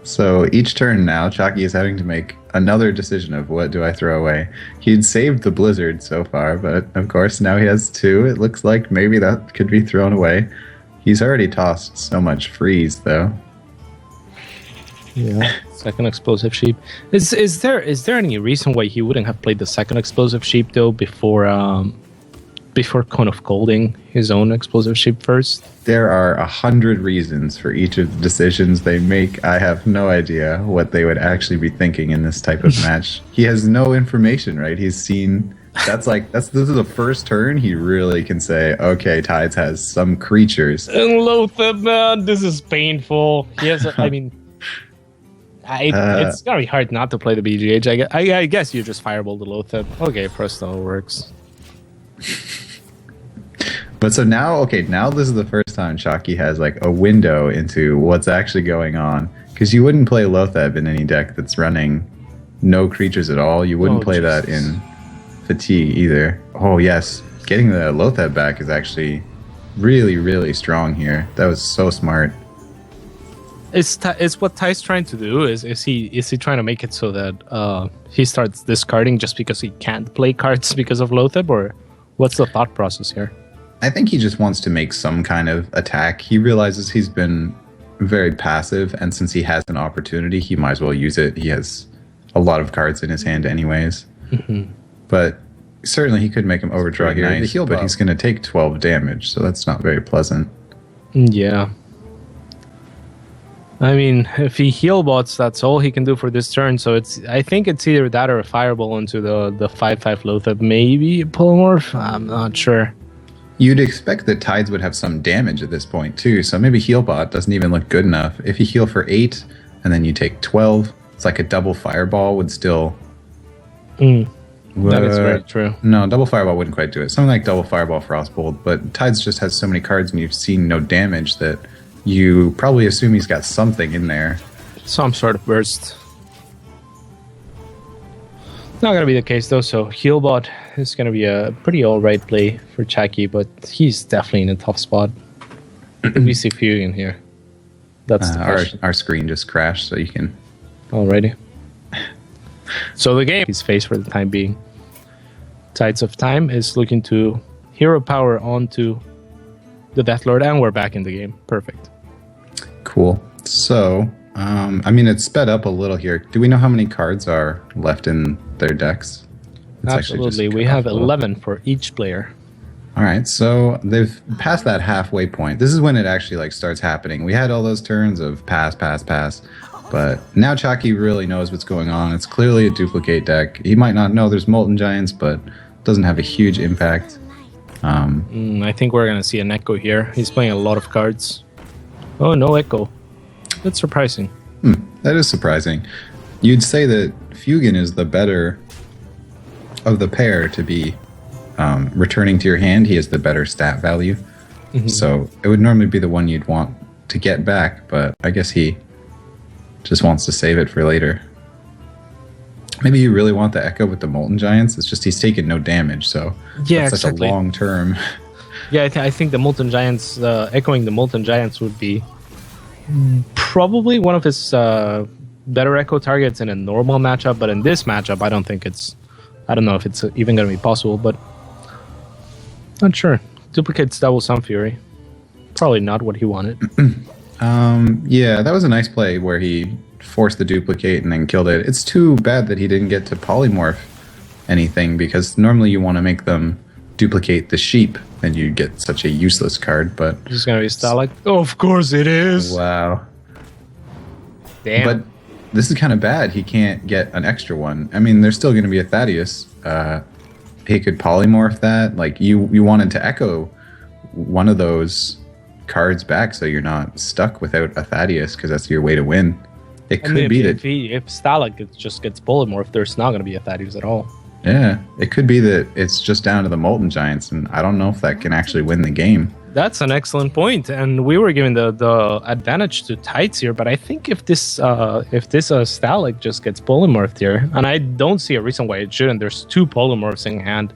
So each turn now, Chakki is having to make another decision of what do I throw away. He'd saved the Blizzard so far, but of course now he has 2. It looks like maybe that could be thrown away. He's already tossed so much freeze, though. Yeah, second Explosive Sheep. Is there any reason why he wouldn't have played the second Explosive Sheep though before kind of golding his own Explosive Sheep first? There are 100 reasons for each of the decisions they make. I have no idea what they would actually be thinking in this type of match. He has no information, right? He's seen this is the first turn he really can say, okay, Tides has some creatures. And Lothar, man, this is painful. Yes, it's gonna be hard not to play the BGH. I guess you just fireball the Lothar. Okay, Frosto works. But so now this is the first time Chakki has a window into what's actually going on. Because you wouldn't play Lothar in any deck that's running no creatures at all. You wouldn't play that in Fatigue either. Oh yes, getting the Lothar back is actually really, really strong here. That was so smart. Is what Ty's trying to do? Is he trying to make it so that he starts discarding just because he can't play cards because of Lothar, or what's the thought process here? I think he just wants to make some kind of attack. He realizes he's been very passive, and since he has an opportunity, he might as well use it. He has a lot of cards in his hand anyways. Mm-hmm. But certainly he could make him overdraw here, but he's going to take 12 damage, so that's not very pleasant. Yeah. If he heal bots, that's all he can do for this turn. So I think it's either that or a fireball into the 5/5 Lothar. Maybe a polymorph. I'm not sure. You'd expect that Tides would have some damage at this point too. So maybe heal bot doesn't even look good enough. If you heal for 8 and then you take 12, it's like a double fireball would still. That is very true. No, double fireball wouldn't quite do it. Something like double fireball Frostbolt, but Tides just has so many cards and you've seen no damage that you probably assume he's got something in there. Some sort of burst. Not going to be the case though, so Healbot is going to be a pretty alright play for Chakki, but he's definitely in a tough spot. We see Fusion here. That's the question. Our screen just crashed, so you can... Alrighty. So the game is faced for the time being. Tides of Time is looking to hero power onto the Deathlord, and we're back in the game. Perfect. Cool. So, it's sped up a little here. Do we know how many cards are left in their decks? Absolutely. We have 11 for each player. All right, so they've passed that halfway point. This is when it actually starts happening. We had all those turns of pass, but now Chakki really knows what's going on. It's clearly a duplicate deck. He might not know there's Molten Giants, but it doesn't have a huge impact. I think we're going to see an Echo here. He's playing a lot of cards. Oh, no Echo. That's surprising. That is surprising. You'd say that Fugen is the better of the pair to be returning to your hand. He has the better stat value. So it would normally be the one you'd want to get back, but I guess he just wants to save it for later. Maybe you really want the Echo with the Molten Giants. It's just he's taken no damage, so yeah, that's such a long term. Yeah, I think the Molten Giants, echoing the Molten Giants would be probably one of his better Echo targets in a normal matchup, but in this matchup, I don't know if it's even going to be possible, but not sure. Duplicates Double Sun Fury. Probably not what he wanted. Yeah, that was a nice play where he forced the duplicate and then killed it. It's too bad that he didn't get to polymorph anything, because normally you want to make them duplicate the sheep and you get such a useless card, but... This is going to be Stalag. Oh, of course it is! Wow. Damn. But this is kind of bad. He can't get an extra one. I mean, there's still going to be a Thaddeus. He could polymorph that. Like, you wanted to echo one of those cards back so you're not stuck without a Thaddeus, because that's your way to win. It could be that... If Stalag just gets polymorphed, there's not going to be a Thaddeus at all. Yeah, it could be that it's just down to the Molten Giants, and I don't know if that can actually win the game. That's an excellent point, and we were giving the advantage to Tides here, but I think if this Stalag just gets polymorphed here, and I don't see a reason why it shouldn't. There's 2 polymorphs in hand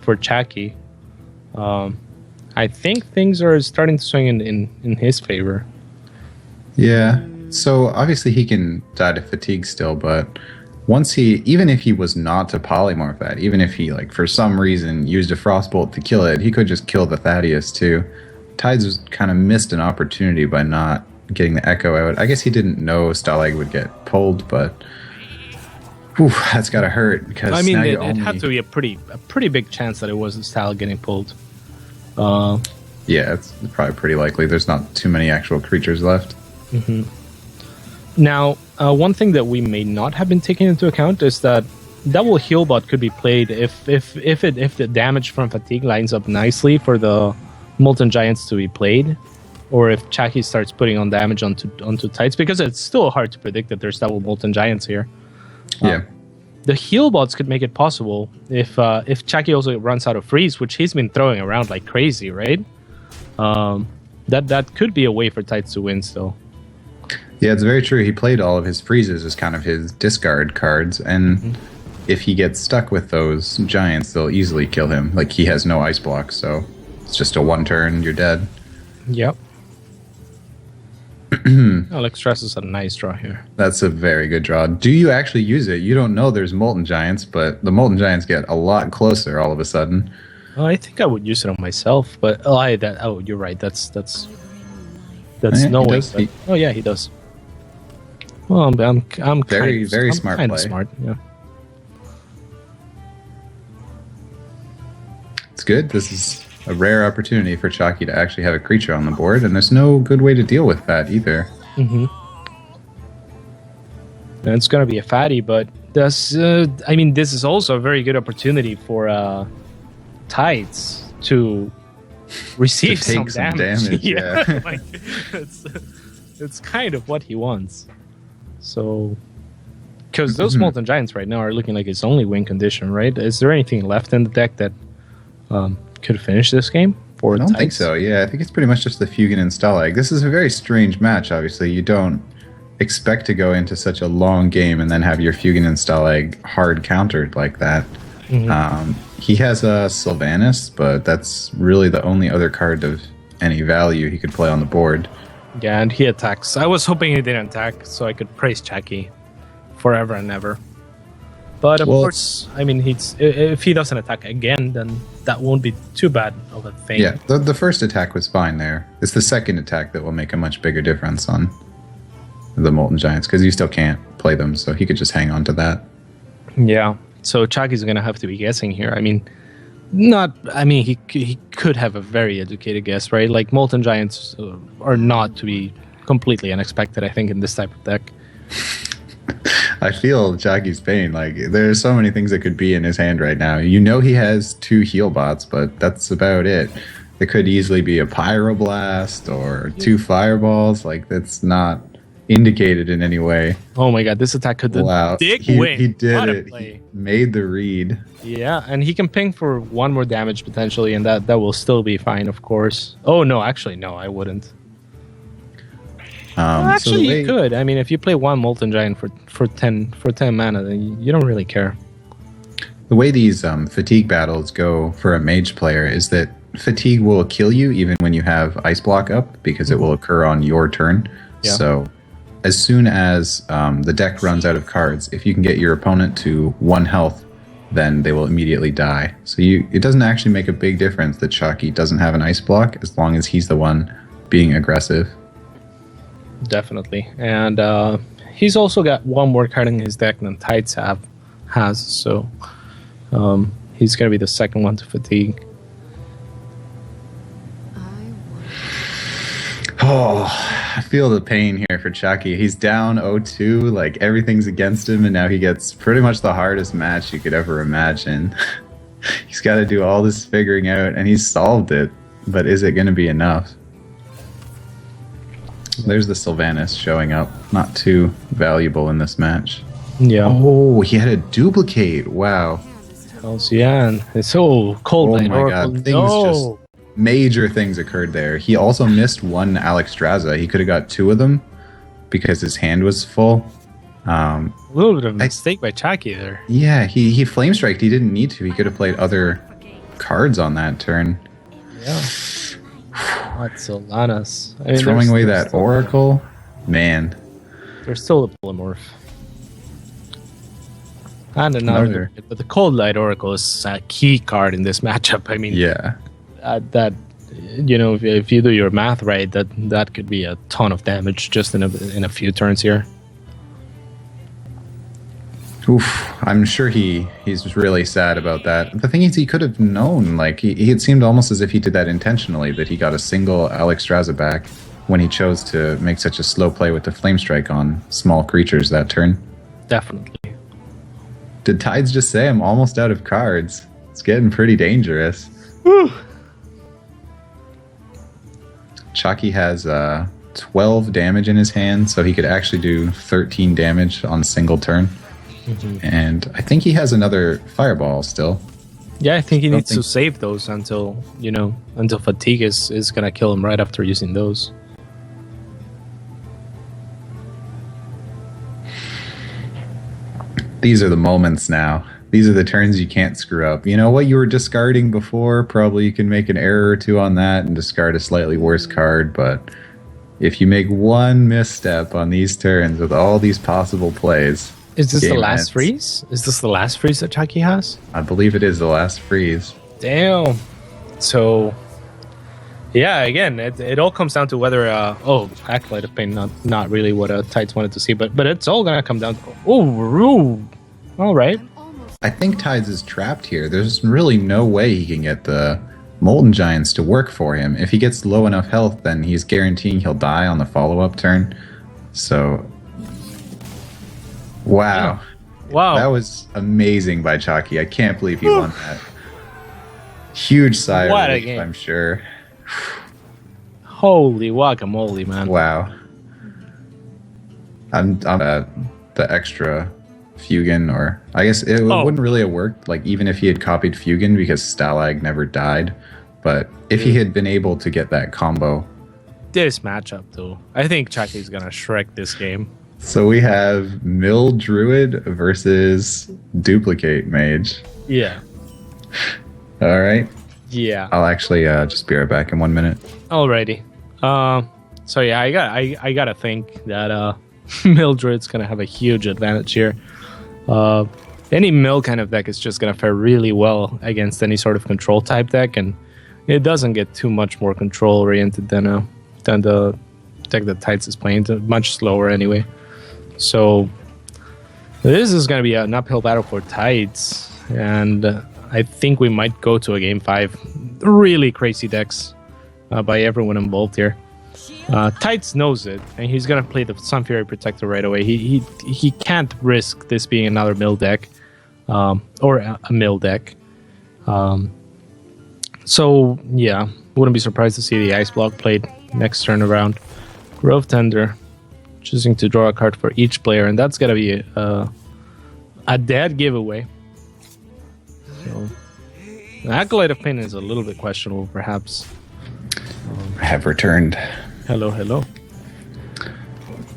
for Chakki. I think things are starting to swing in his favor. Yeah, so obviously he can die to fatigue still, but even if he was not to polymorph that, even if he, for some reason, used a Frostbolt to kill it, he could just kill the Thaddeus too. Tides kind of missed an opportunity by not getting the Echo out. I guess he didn't know Stalag would get pulled, but that's gotta hurt, because I mean, it had to be a pretty big chance that it was Stalag getting pulled. Yeah, it's probably pretty likely. There's not too many actual creatures left. Now, one thing that we may not have been taking into account is that Double Healbot could be played if the damage from fatigue lines up nicely for the Molten Giants to be played, or if Chakki starts putting on damage onto Tides, because it's still hard to predict that there's double Molten Giants here. Yeah. The Healbots could make it possible if Chakki also runs out of freeze, which he's been throwing around like crazy, right? That could be a way for Tides to win still. Yeah, it's very true. He played all of his freezes as kind of his discard cards, and if he gets stuck with those giants, they'll easily kill him. Like, he has no ice block, so it's just a 1 turn, you're dead. Yep. Alex Stress is a nice draw here. That's a very good draw. Do you actually use it? You don't know there's Molten Giants, but the Molten Giants get a lot closer all of a sudden. Well, I think I would use it on myself, but you're right. That's Yeah, no way. Oh yeah, he does. Well, I'm very smart kind play. of smart. Yeah. It's good. This is a rare opportunity for Chakki to actually have a creature on the board, and there's no good way to deal with that either. And it's going to be a fatty, but this is also a very good opportunity for Tides to receive to take some damage. Yeah. Like, it's kind of what he wants. So, because those Molten Giants right now are looking like its only win condition, right? Is there anything left in the deck that could finish this game for I don't Tides? think so. Yeah, I think it's pretty much just the Fugen and Stalag. This is a very strange match, obviously. You don't expect to go into such a long game and then have your Fugen and Stalag hard countered like that. He has a Sylvanas, but that's really the only other card of any value he could play on the board. Yeah, and he attacks. I was hoping he didn't attack so I could praise Chakki forever and ever. But of course, I mean, if he doesn't attack again, then that won't be too bad of a thing. Yeah, the first attack was fine there. It's the second attack that will make a much bigger difference on the Molten Giants, because you still can't play them, so he could just hang on to that. Yeah, so Chakki's going to have to be guessing here. I mean, he could have a very educated guess, right? Like, Molten Giants are not to be completely unexpected, I think, in this type of deck. I feel Chakki's pain. Like, there's so many things that could be in his hand right now. You know he has 2 heal bots, but that's about it. It could easily be a Pyroblast or 2 Fireballs. Like, that's not indicated in any way. Oh my god, this attack could win. He did it. He made the read. Yeah, and he can ping for 1 more damage potentially, and that will still be fine, of course. Oh no, actually no, I wouldn't. You could. I mean, if you play 1 Molten Giant for 10 mana, then you don't really care. The way these fatigue battles go for a mage player is that fatigue will kill you even when you have ice block up, because it will occur on your turn. Yeah. So as soon as the deck runs out of cards, if you can get your opponent to 1 health, then they will immediately die. So it doesn't actually make a big difference that Chakki doesn't have an ice block, as long as he's the one being aggressive. Definitely. And he's also got 1 more card in his deck than Tides has, so he's going to be the second one to fatigue. Oh, I feel the pain here for Chakki. He's down 0-2, like everything's against him, and now he gets pretty much the hardest match you could ever imagine. He's got to do all this figuring out, and he's solved it, but is it going to be enough? There's the Sylvanas showing up. Not too valuable in this match. Yeah. Oh, he had a duplicate. Wow. Halcyon. It's so cold. Oh my god. Major things occurred there. He also missed 1 Alexstrasza. He could have got 2 of them because his hand was full. A little bit of a mistake by Chakki there. Yeah, he flame striked. He didn't need to. He could have played other cards on that turn. Yeah. What Sylvanas? I mean, throwing away that Oracle? Man. There's still a polymorph. And another. But the Cold Light Oracle is a key card in this matchup. I mean, yeah. If you do your math right, that could be a ton of damage just in a few turns here. Oof, I'm sure he's really sad about that. The thing is, he could have known, like, he had seemed almost as if he did that intentionally, that he got a single Alexstrasza back when he chose to make such a slow play with the Flame Strike on small creatures that turn. Definitely. Did Tides just say, I'm almost out of cards? It's getting pretty dangerous. Whew. Chakki has 12 damage in his hand, so he could actually do 13 damage on a single turn. Mm-hmm. And I think he has another fireball still. Yeah, I think he needs to save those until fatigue is gonna kill him right after using those. These are the moments now. These are the turns you can't screw up. You know what you were discarding before? Probably you can make an error or 2 on that and discard a slightly worse card, but if you make 1 misstep on these turns with all these possible plays... Is this the last freeze? Is this the last freeze that Chakki has? I believe it is the last freeze. Damn. So, yeah, again, it all comes down to whether... Acolyte of Pain, not really what Tides wanted to see, but it's all going to come down to... Oh, all right. I think Tides is trapped here. There's really no way he can get the Molten Giants to work for him. If he gets low enough health, then he's guaranteeing he'll die on the follow-up turn. So... Wow. Yeah. Wow. That was amazing by Chakki. I can't believe he won that. Huge sigh of relief, I'm sure. Holy guacamole, man. Wow. I'm the extra Fugan, or I guess it wouldn't really have worked, like, even if he had copied Fugan, because Stalag never died. But if he had been able to get that combo. This matchup, though, I think Chakki's gonna Shrek this game. So we have Mill Druid versus Duplicate Mage. Yeah. All right. Yeah. I'll actually just be right back in 1 minute. Alrighty. So yeah, I gotta think that Mildred's gonna have a huge advantage here. Any mill kind of deck is just gonna fare really well against any sort of control type deck, and it doesn't get too much more control oriented than the deck that Tides is playing. It's much slower anyway. So this is gonna be an uphill battle for Tides, and I think we might go to a game 5. Really crazy decks by everyone involved here. Tides knows it, and he's gonna play the Sun Fury Protector right away. He can't risk this being another mill deck, or a mill deck. So yeah, wouldn't be surprised to see the Ice Block played next turn around. Grove Tender, choosing to draw a card for each player, and that's gonna be a dead giveaway. So the Acolyte of Pain is a little bit questionable, perhaps. I have returned. Hello.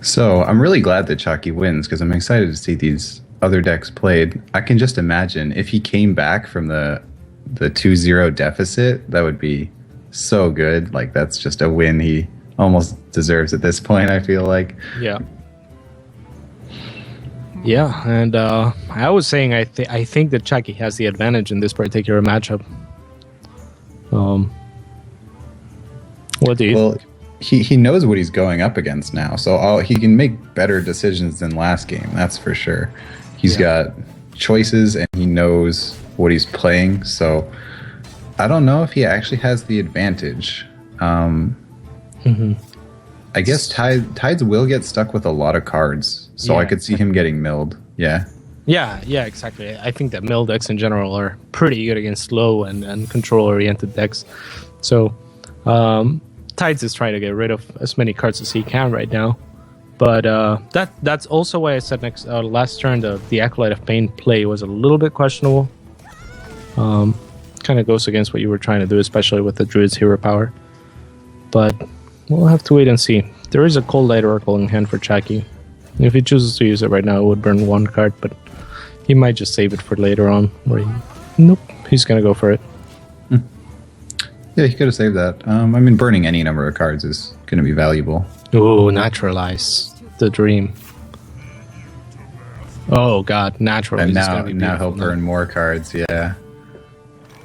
So I'm really glad that Chakki wins because I'm excited to see these other decks played. I can just imagine if he came back from the 2-0 deficit, that would be so good. Like, that's just a win he almost deserves at this point, I feel like. Yeah, and I was saying I think that Chakki has the advantage in this particular matchup. What do you think? He knows what he's going up against now, so he can make better decisions than last game, that's for sure. He's got choices, and he knows what he's playing, so I don't know if he actually has the advantage. I guess Tides will get stuck with a lot of cards, so I could see him getting milled. Yeah, exactly. I think that mill decks in general are pretty good against slow and control-oriented decks. So Tides is trying to get rid of as many cards as he can right now. But that's also why I said last turn the Acolyte of Pain play was a little bit questionable. Kind of goes against what you were trying to do, especially with the Druid's Hero Power. But we'll have to wait and see. There is a Cold Light Oracle in hand for Chakki. If he chooses to use it right now, it would burn 1 card, but he might just save it for later on. Nope, he's going to go for it. Yeah, he could have saved that. Burning any number of cards is going to be valuable. Ooh, Naturalize the Dream. Oh god, Naturalize. And now he'll burn more cards, yeah.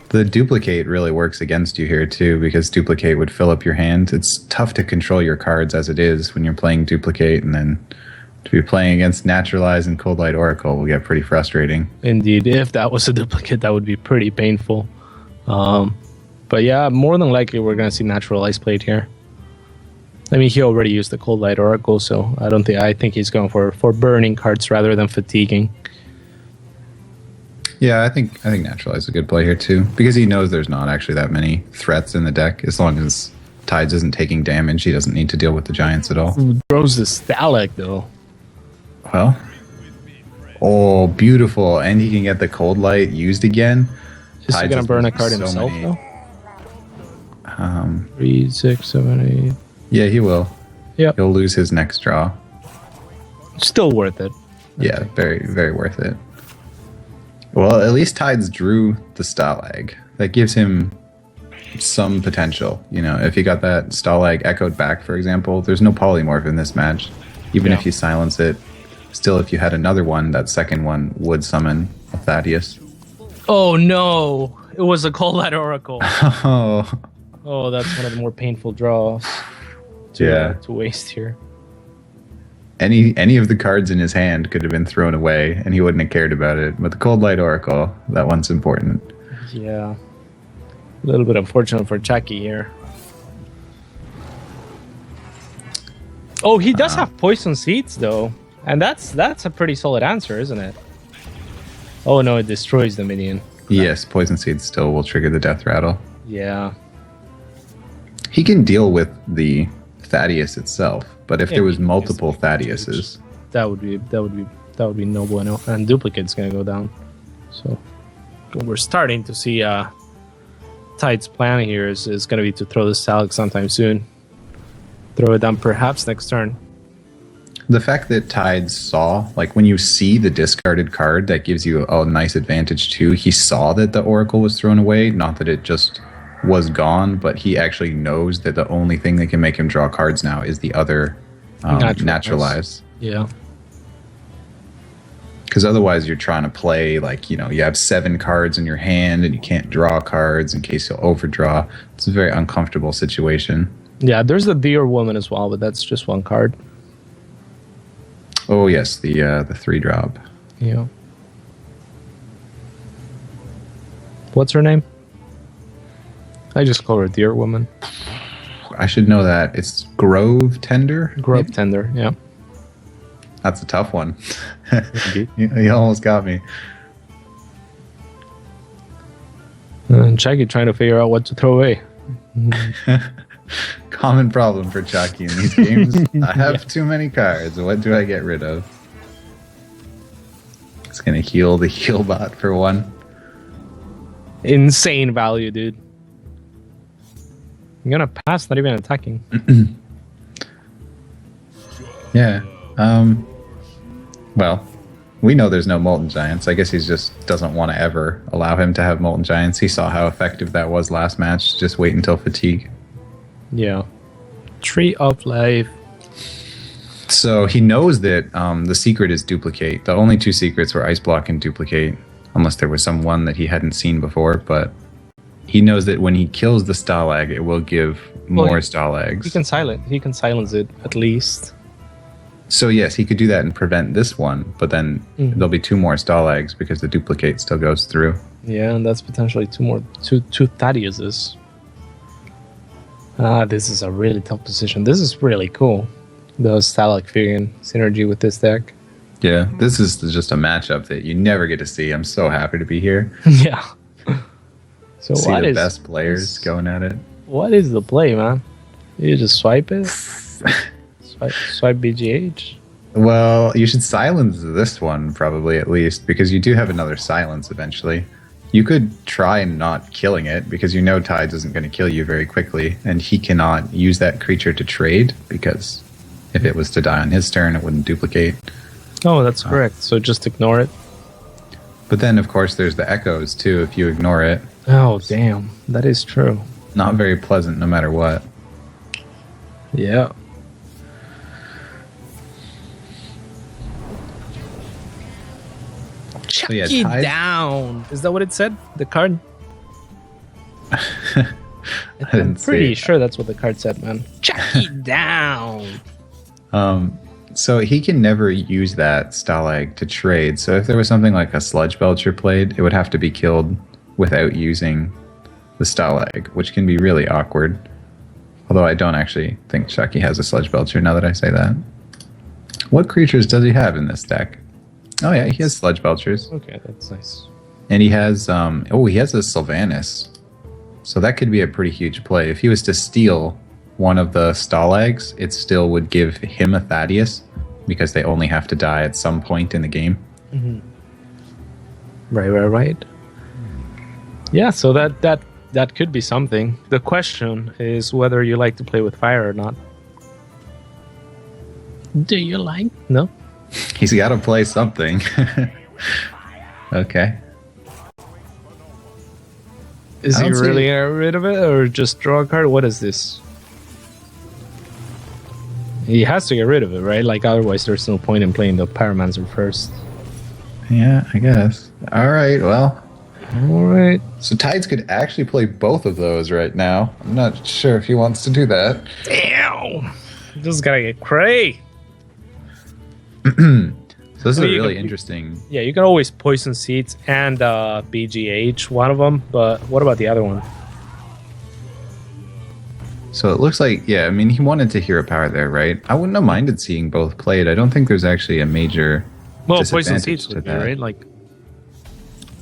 The Duplicate really works against you here too, because Duplicate would fill up your hand. It's tough to control your cards as it is when you're playing Duplicate, and then to be playing against Naturalize and Cold Light Oracle will get pretty frustrating. Indeed, if that was a Duplicate, that would be pretty painful. But yeah, more than likely we're going to see Naturalize played here. I mean, he already used the Cold Light Oracle, so I think he's going for burning cards rather than fatiguing. Yeah, I think Naturalize is a good play here too, because he knows there's not actually that many threats in the deck. As long as Tides isn't taking damage, he doesn't need to deal with the Giants at all. Throws the Stalag though. Well, oh, beautiful, and he can get the Cold Light used again. Is he gonna burn a card himself though? 3, 6, 7, 8. Yeah, he will. Yep. He'll lose his next draw. Still worth it. Yeah, very, very worth it. Well, at least Tides drew the Stalag. That gives him some potential. You know, if he got that Stalag echoed back, for example, there's no polymorph in this match. Even if you silence it, still, if you had another one, that second one would summon a Thaddeus. Oh no! It was a Cold Light Oracle. Oh. Oh, that's one of the more painful draws to waste here. Any of the cards in his hand could have been thrown away, and he wouldn't have cared about it. But the Cold Light Oracle, that one's important. Yeah. A little bit unfortunate for Chakki here. Oh, he does have Poison Seeds, though. And that's a pretty solid answer, isn't it? Oh, no, it destroys the minion. Yes, Poison Seeds still will trigger the Death Rattle. Yeah. He can deal with the Thaddeus itself, but if there was multiple Thaddiuses, that would be no bueno. And Duplicate's gonna go down. So we're starting to see Tide's plan here is gonna be to throw the Stalag sometime soon. Throw it down perhaps next turn. the fact that Tides saw, like when you see the discarded card, that gives you a nice advantage too. He saw that the Oracle was thrown away, not that it just was gone, but he actually knows that the only thing that can make him draw cards now is the other naturalize. Yeah. Because otherwise you're trying to play like, you have 7 cards in your hand and you can't draw cards in case you'll overdraw. It's a very uncomfortable situation. Yeah, there's the Deer Woman as well, but that's just 1 card. Oh yes, the 3-drop. Yeah. What's her name? I just call her Deer Woman. I should know that. It's Grove Tender? Grove Tender, yeah. That's a tough one. You almost got me. And Chakki trying to figure out what to throw away. Common problem for Chakki in these games. I have too many cards. What do I get rid of? It's going to heal the heal bot for 1. Insane value, dude. I'm going to pass, not even attacking. Yeah. Well, we know there's no Molten Giants. I guess he just doesn't want to ever allow him to have Molten Giants. He saw how effective that was last match. Just wait until fatigue. Yeah. Tree of Life. So he knows that the secret is duplicate. The only 2 secrets were Ice Block and Duplicate, unless there was some one that he hadn't seen before. But he knows that when he kills the Stalag, it will give more Stalags. He can silence it at least. So yes, he could do that and prevent this one, but then there'll be 2 more Stalags because the Duplicate still goes through. Yeah, and that's potentially 2 Thaddiuses. This is a really tough position. This is really cool. The Stalag Fusion synergy with this deck. Yeah, this is just a matchup that you never get to see. I'm so happy to be here. Yeah. So see the best players going at it. What is the play, man? You just swipe it? Swipe BGH? Well, you should silence this one, probably, at least, because you do have another silence eventually. You could try not killing it, because you know Tides isn't going to kill you very quickly, and he cannot use that creature to trade, because if it was to die on his turn, it wouldn't duplicate. Oh, that's correct. So just ignore it. But then, of course, there's the echoes, too, if you ignore it. Oh, damn. That is true. Not very pleasant, no matter what. Yeah. Chakki down. Is that what it said? The card? I'm pretty sure that's what the card said, man. Chakki down. So he can never use that Stalag to trade. So if there was something like a Sludge Belcher played, it would have to be killed without using the Stalag, which can be really awkward. Although I don't actually think Chakki has a Sludge Belcher now that I say that. What creatures does he have in this deck? Oh yeah, he has Sludge Belchers. Okay, that's nice. And he has, he has a Sylvanas. So that could be a pretty huge play. If he was to steal one of the Stalags, it still would give him a Thaddeus, because they only have to die at some point in the game. Mm-hmm. Right. Yeah, so that could be something. The question is whether you like to play with fire or not. Do you like? No? He's got to play something. Okay. Is he really get rid of it, or just draw a card? What is this? He has to get rid of it, right? Like, otherwise there's no point in playing the Pyromancer first. Yeah, I guess. Alright, well. Alright. So Tides could actually play both of those right now. I'm not sure if he wants to do that. Damn! Just gotta get cray. So this is really interesting. Yeah, you can always Poison Seeds and BGH, one of them, but what about the other one? So it looks like, yeah, I mean, he wanted to Hero Power there, right? I wouldn't have minded seeing both played. I don't think there's actually a major Poison Seeds would be, right? Like,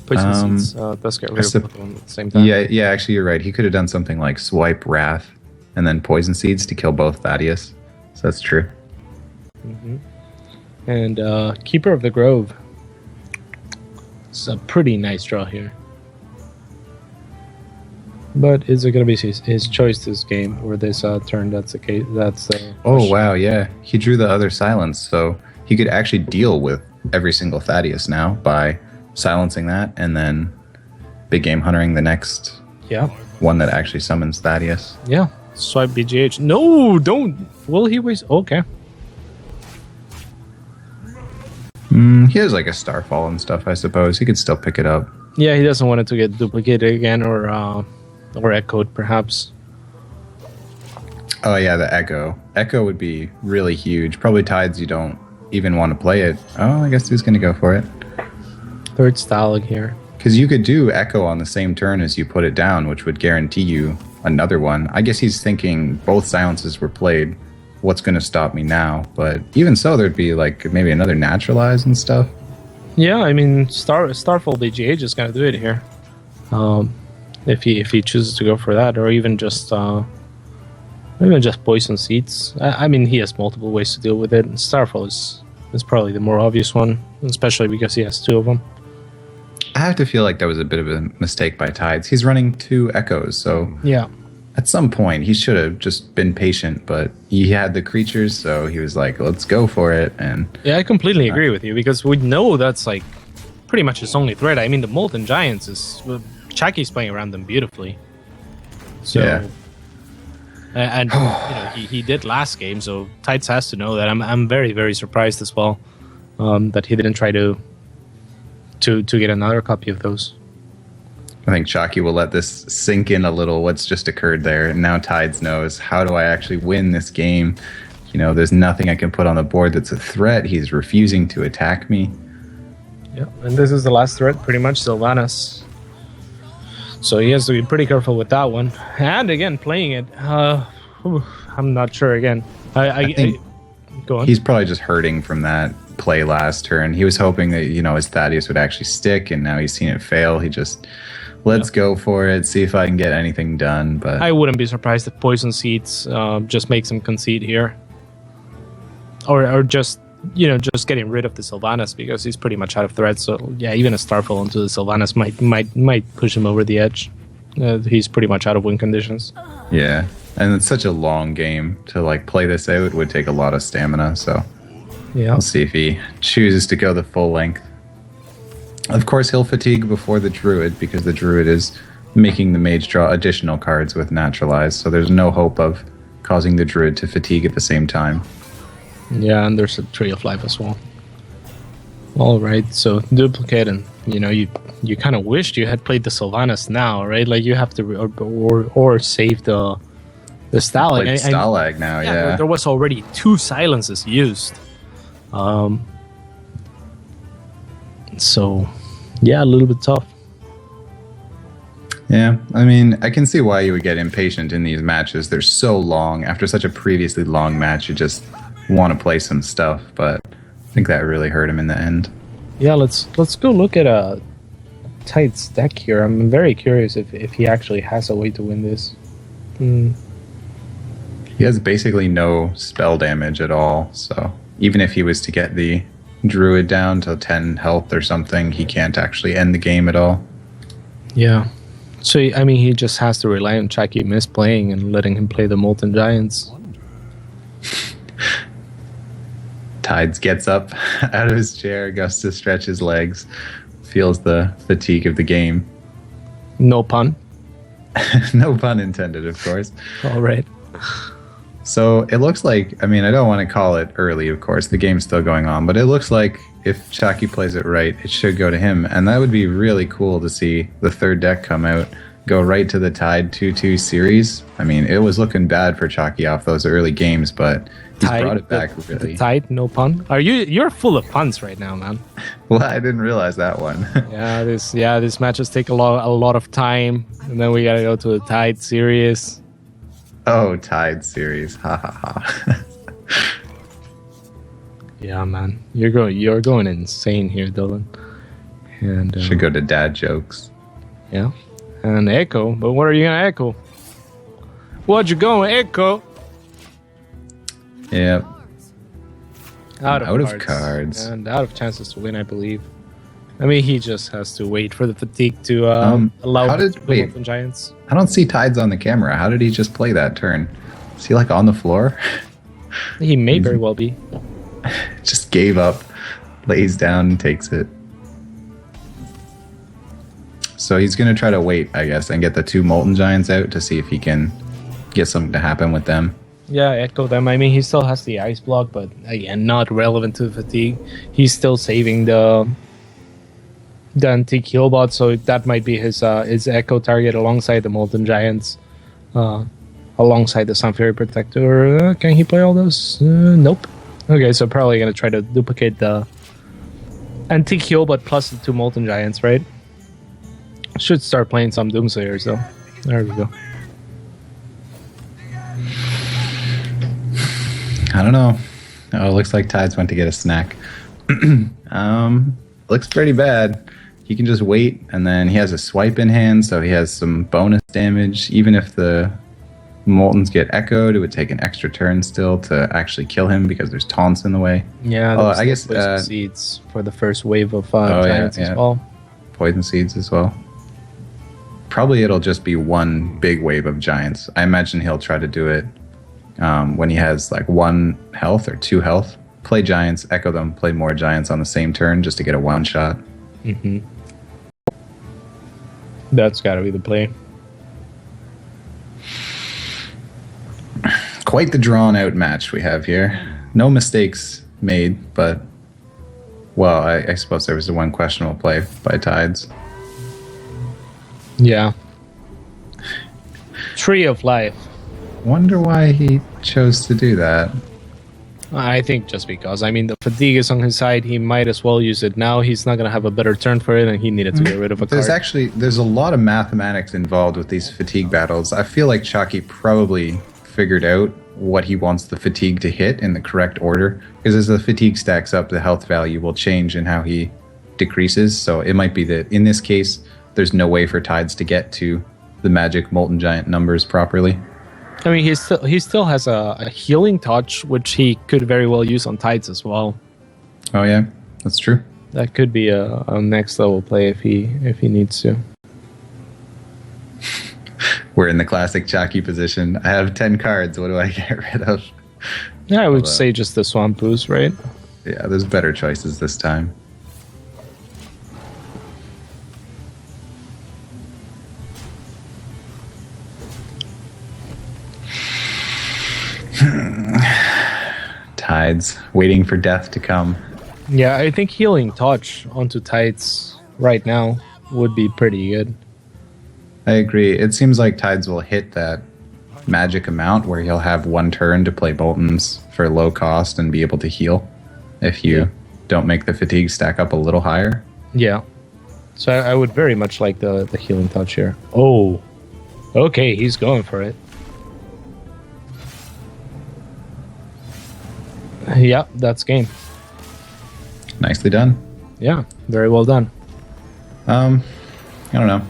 Poison Seeds does get rid of both of them at the same time. Yeah, actually, you're right. He could have done something like Swipe Wrath and then Poison Seeds to kill both Thaddeus. So that's true. Mm-hmm. And Keeper of the Grove. It's a pretty nice draw here. But is it going to be his choice this game or this turn? That's the case. That's oh wow, yeah. He drew the other silence, so he could actually deal with every single Thaddeus now by silencing that and then big game huntering the next one that actually summons Thaddeus. Yeah. Swipe BGH. No, don't. Will he waste? Okay. He has like a Starfall and stuff, I suppose. He could still pick it up. Yeah, he doesn't want it to get duplicated again or echoed, perhaps. Oh yeah, the Echo. Echo would be really huge. Probably Tides you don't even want to play it. Oh, I guess he's going to go for it. Third Stalag here. Because you could do Echo on the same turn as you put it down, which would guarantee you another one. I guess he's thinking both silences were played. What's going to stop me now? But even so, there'd be like maybe another Naturalize and stuff. Yeah, I mean, Starfall BGH is going to do it here. If he chooses to go for that, or even just Poison Seeds. I mean, he has multiple ways to deal with it. Starfall is probably the more obvious one, especially because he has two of them. I have to feel like that was a bit of a mistake by Tides. He's running 2 Echoes, so yeah. At some point he should have just been patient, but he had the creatures, so he was like, let's go for it. And yeah, I completely agree with you, because we know that's like pretty much his only threat. I mean, the Molten Giants is Chakki's playing around them beautifully. So yeah. And he did last game, so Tides has to know that. I'm very, very surprised as well that he didn't try to get another copy of those. I think Chakki will let this sink in a little, what's just occurred there. And now Tides knows, how do I actually win this game? There's nothing I can put on the board that's a threat. He's refusing to attack me. Yeah, and this is the last threat, pretty much, Sylvanas. So he has to be pretty careful with that one. And again, playing it, I'm not sure again. I think go on. He's probably just hurting from that play last turn. He was hoping that, his Thaddeus would actually stick, and now he's seen it fail. He just... Let's go for it, see if I can get anything done. But I wouldn't be surprised if Poison Seeds just makes him concede here. Or just getting rid of the Sylvanas, because he's pretty much out of threat. So yeah, even a Starfall onto the Sylvanas might push him over the edge. He's pretty much out of win conditions. Yeah, and it's such a long game to play this out would take a lot of stamina. So yeah, we'll see if he chooses to go the full length. Of course, he'll fatigue before the Druid, because the Druid is making the Mage draw additional cards with Naturalize, so there's no hope of causing the Druid to fatigue at the same time. Yeah, and there's a Tree of Life as well. Alright, so duplicate, and you kind of wished you had played the Sylvanas now, right? Like you have to, or save the Stalag. Stalag now, yeah. There was already 2 silences used. So, yeah, a little bit tough. Yeah, I mean, I can see why you would get impatient in these matches. They're so long. After such a previously long match, you just want to play some stuff. But I think that really hurt him in the end. Yeah, let's go look at Tides' deck here. I'm very curious if he actually has a way to win this. He has basically no spell damage at all. So even if he was to get the Druid down to 10 health or something, he can't actually end the game at all. Yeah. So, I mean, he just has to rely on Chakki misplaying and letting him play the Molten Giants. Tides gets up out of his chair, goes to stretch his legs, feels the fatigue of the game. No pun. No pun intended, of course. All right. So it looks like, I mean, I don't want to call it early, of course. The game's still going on, but it looks like if Chakki plays it right, it should go to him. And that would be really cool to see the third deck come out, go right to the Tide 2-2 series. I mean, it was looking bad for Chakki off those early games, but he's brought it back really. Tide, no pun. You're full of puns right now, man. Well, I didn't realize that one. These matches take a lot of time, and then we gotta go to the Tide series. Oh, Tide series. Ha ha ha. Yeah, man. You're going insane here, Dylan. And should go to dad jokes. Yeah. And Echo. But what are you gonna echo? What you going Echo? Yep. Out of cards. And out of chances to win, I believe. I mean, he just has to wait for the fatigue to allow the Molten Giants. I don't see Tides on the camera. How did he just play that turn? Is he like on the floor? He may very well be. Just gave up, lays down, and takes it. So he's going to try to wait, I guess, and get the 2 Molten Giants out to see if he can get something to happen with them. Yeah, echo them. I mean, he still has the ice block, but again, not relevant to the fatigue. He's still saving the antique healbot, so that might be his echo target alongside the Molten Giants, alongside the Sun Fury Protector. Can he play all those? Nope. Okay, so probably going to try to duplicate the antique healbot plus the 2 Molten Giants, right? Should start playing some Doomsayers, though. There we go. I don't know. Oh, it looks like Tides went to get a snack. Looks pretty bad. He can just wait, and then he has a swipe in hand, so he has some bonus damage. Even if the Moltens get echoed, it would take an extra turn still to actually kill him because there's taunts in the way. Yeah, I guess seeds for the first wave of Giants as well. Poison seeds as well. Probably it'll just be one big wave of Giants. I imagine he'll try to do it when he has like 1 health or 2 health. Play Giants, echo them, play more Giants on the same turn just to get a 1-shot. Mm-hmm. That's got to be the play. Quite the drawn-out match we have here. No mistakes made, but... Well, I suppose there was the one questionable play by Tides. Yeah. Tree of Life. Wonder why he chose to do that. I think just because. I mean, the fatigue is on his side. He might as well use it now. He's not going to have a better turn for it, and he needed to get rid of a card. There's a lot of mathematics involved with these fatigue battles. I feel like Chakki probably figured out what he wants the fatigue to hit in the correct order. Because as the fatigue stacks up, the health value will change in how he decreases. So it might be that in this case, there's no way for Tides to get to the magic Molten Giant numbers properly. I mean, he still has a healing touch, which he could very well use on Tides as well. Oh yeah, that's true. That could be a next level play if he needs to. We're in the classic Chakki position. I have 10 cards. What do I get rid of? Yeah, I would say just the Swamp Boost, right? Yeah, there's better choices this time. Tides, waiting for death to come. Yeah, I think healing touch onto Tides right now would be pretty good. I agree. It seems like Tides will hit that magic amount where he'll have 1 turn to play Boltons for low cost and be able to heal if you don't make the fatigue stack up a little higher. Yeah. So I would very much like the healing touch here. Oh, okay, he's going for it. Yeah, that's game. Nicely done. Yeah, very well done. I don't know.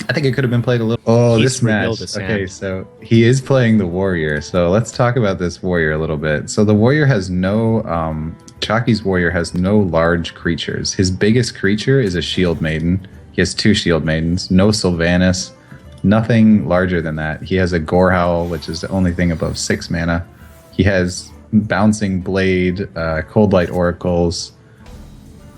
I think it could have been played a little... Oh, this match. Okay, so he is playing the Warrior. So let's talk about this Warrior a little bit. So the Warrior has no... Chakki's Warrior has no large creatures. His biggest creature is a Shield Maiden. He has 2 Shield Maidens. No Sylvanas. Nothing larger than that. He has a Gorehowl, which is the only thing above 6 mana. He has Bouncing Blade, Cold Light Oracles.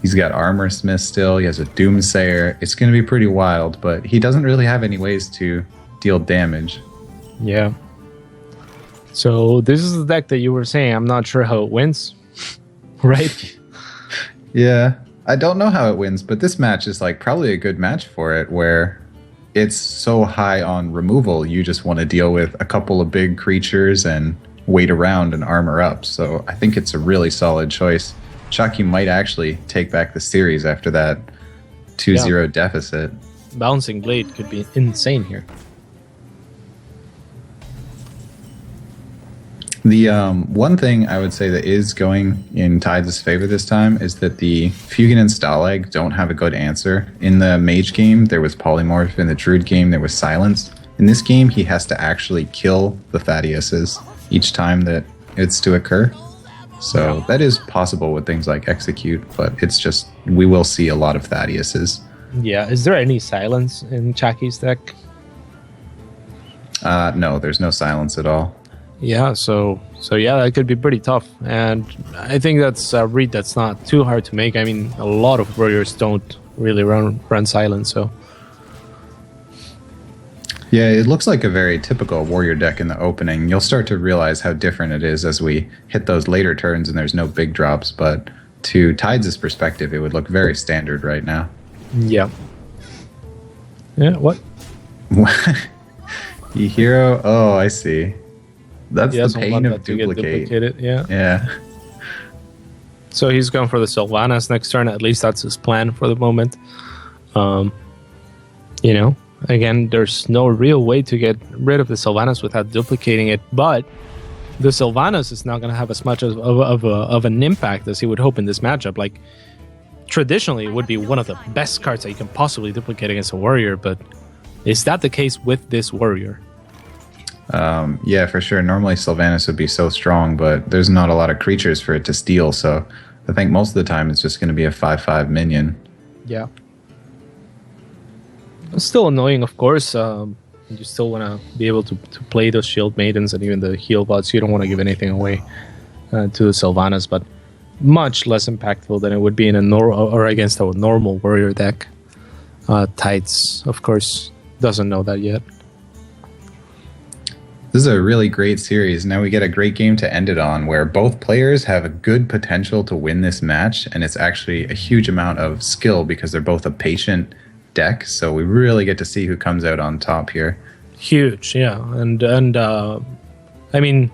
He's got Armor Smith still. He has a Doomsayer. It's going to be pretty wild, but he doesn't really have any ways to deal damage. Yeah. So this is the deck that you were saying. I'm not sure how it wins. Right? Yeah. I don't know how it wins, but this match is like probably a good match for it where it's so high on removal. You just want to deal with a couple of big creatures and wait around and armor up. So I think it's a really solid choice. Chakki might actually take back the series after that 2-0 deficit. Bouncing Blade could be insane here. The one thing I would say that is going in Tides' favor this time is that the Fugan and Stalag don't have a good answer. In the Mage game, there was Polymorph. In the Druid game, there was Silence. In this game, he has to actually kill the Thaddeus's each time that it's to occur. So that is possible with things like Execute, but it's just, we will see a lot of Thaddeus's. Yeah, is there any silence in Chakki's deck? No, there's no silence at all. Yeah, so yeah, that could be pretty tough. And I think that's a read that's not too hard to make. I mean, a lot of warriors don't really run silence, so... Yeah, it looks like a very typical warrior deck in the opening. You'll start to realize how different it is as we hit those later turns and there's no big drops, but to Tides' perspective, it would look very standard right now. Yeah. Yeah, what? E-Hero? Oh, I see. That's the pain of duplicate. Yeah. So he's going for the Sylvanas next turn. At least that's his plan for the moment. You know, again, there's no real way to get rid of the Sylvanas without duplicating it, but the Sylvanas is not going to have as much of an impact as he would hope in this matchup. Like, traditionally, it would be one of the best cards that you can possibly duplicate against a warrior, but is that the case with this warrior? Yeah, for sure. Normally Sylvanas would be so strong, but there's not a lot of creatures for it to steal, so I think most of the time it's just going to be a 5/5 minion. Yeah. It's still annoying, of course. You still want to be able to play those Shield Maidens and even the heal bots. You don't want to give anything away to the Sylvanas, but much less impactful than it would be in a or against a normal warrior deck. Tides, of course, doesn't know that yet. This is a really great series. Now we get a great game to end it on where both players have a good potential to win this match, and it's actually a huge amount of skill because they're both a patient deck, so we really get to see who comes out on top here. Huge, yeah. And I mean,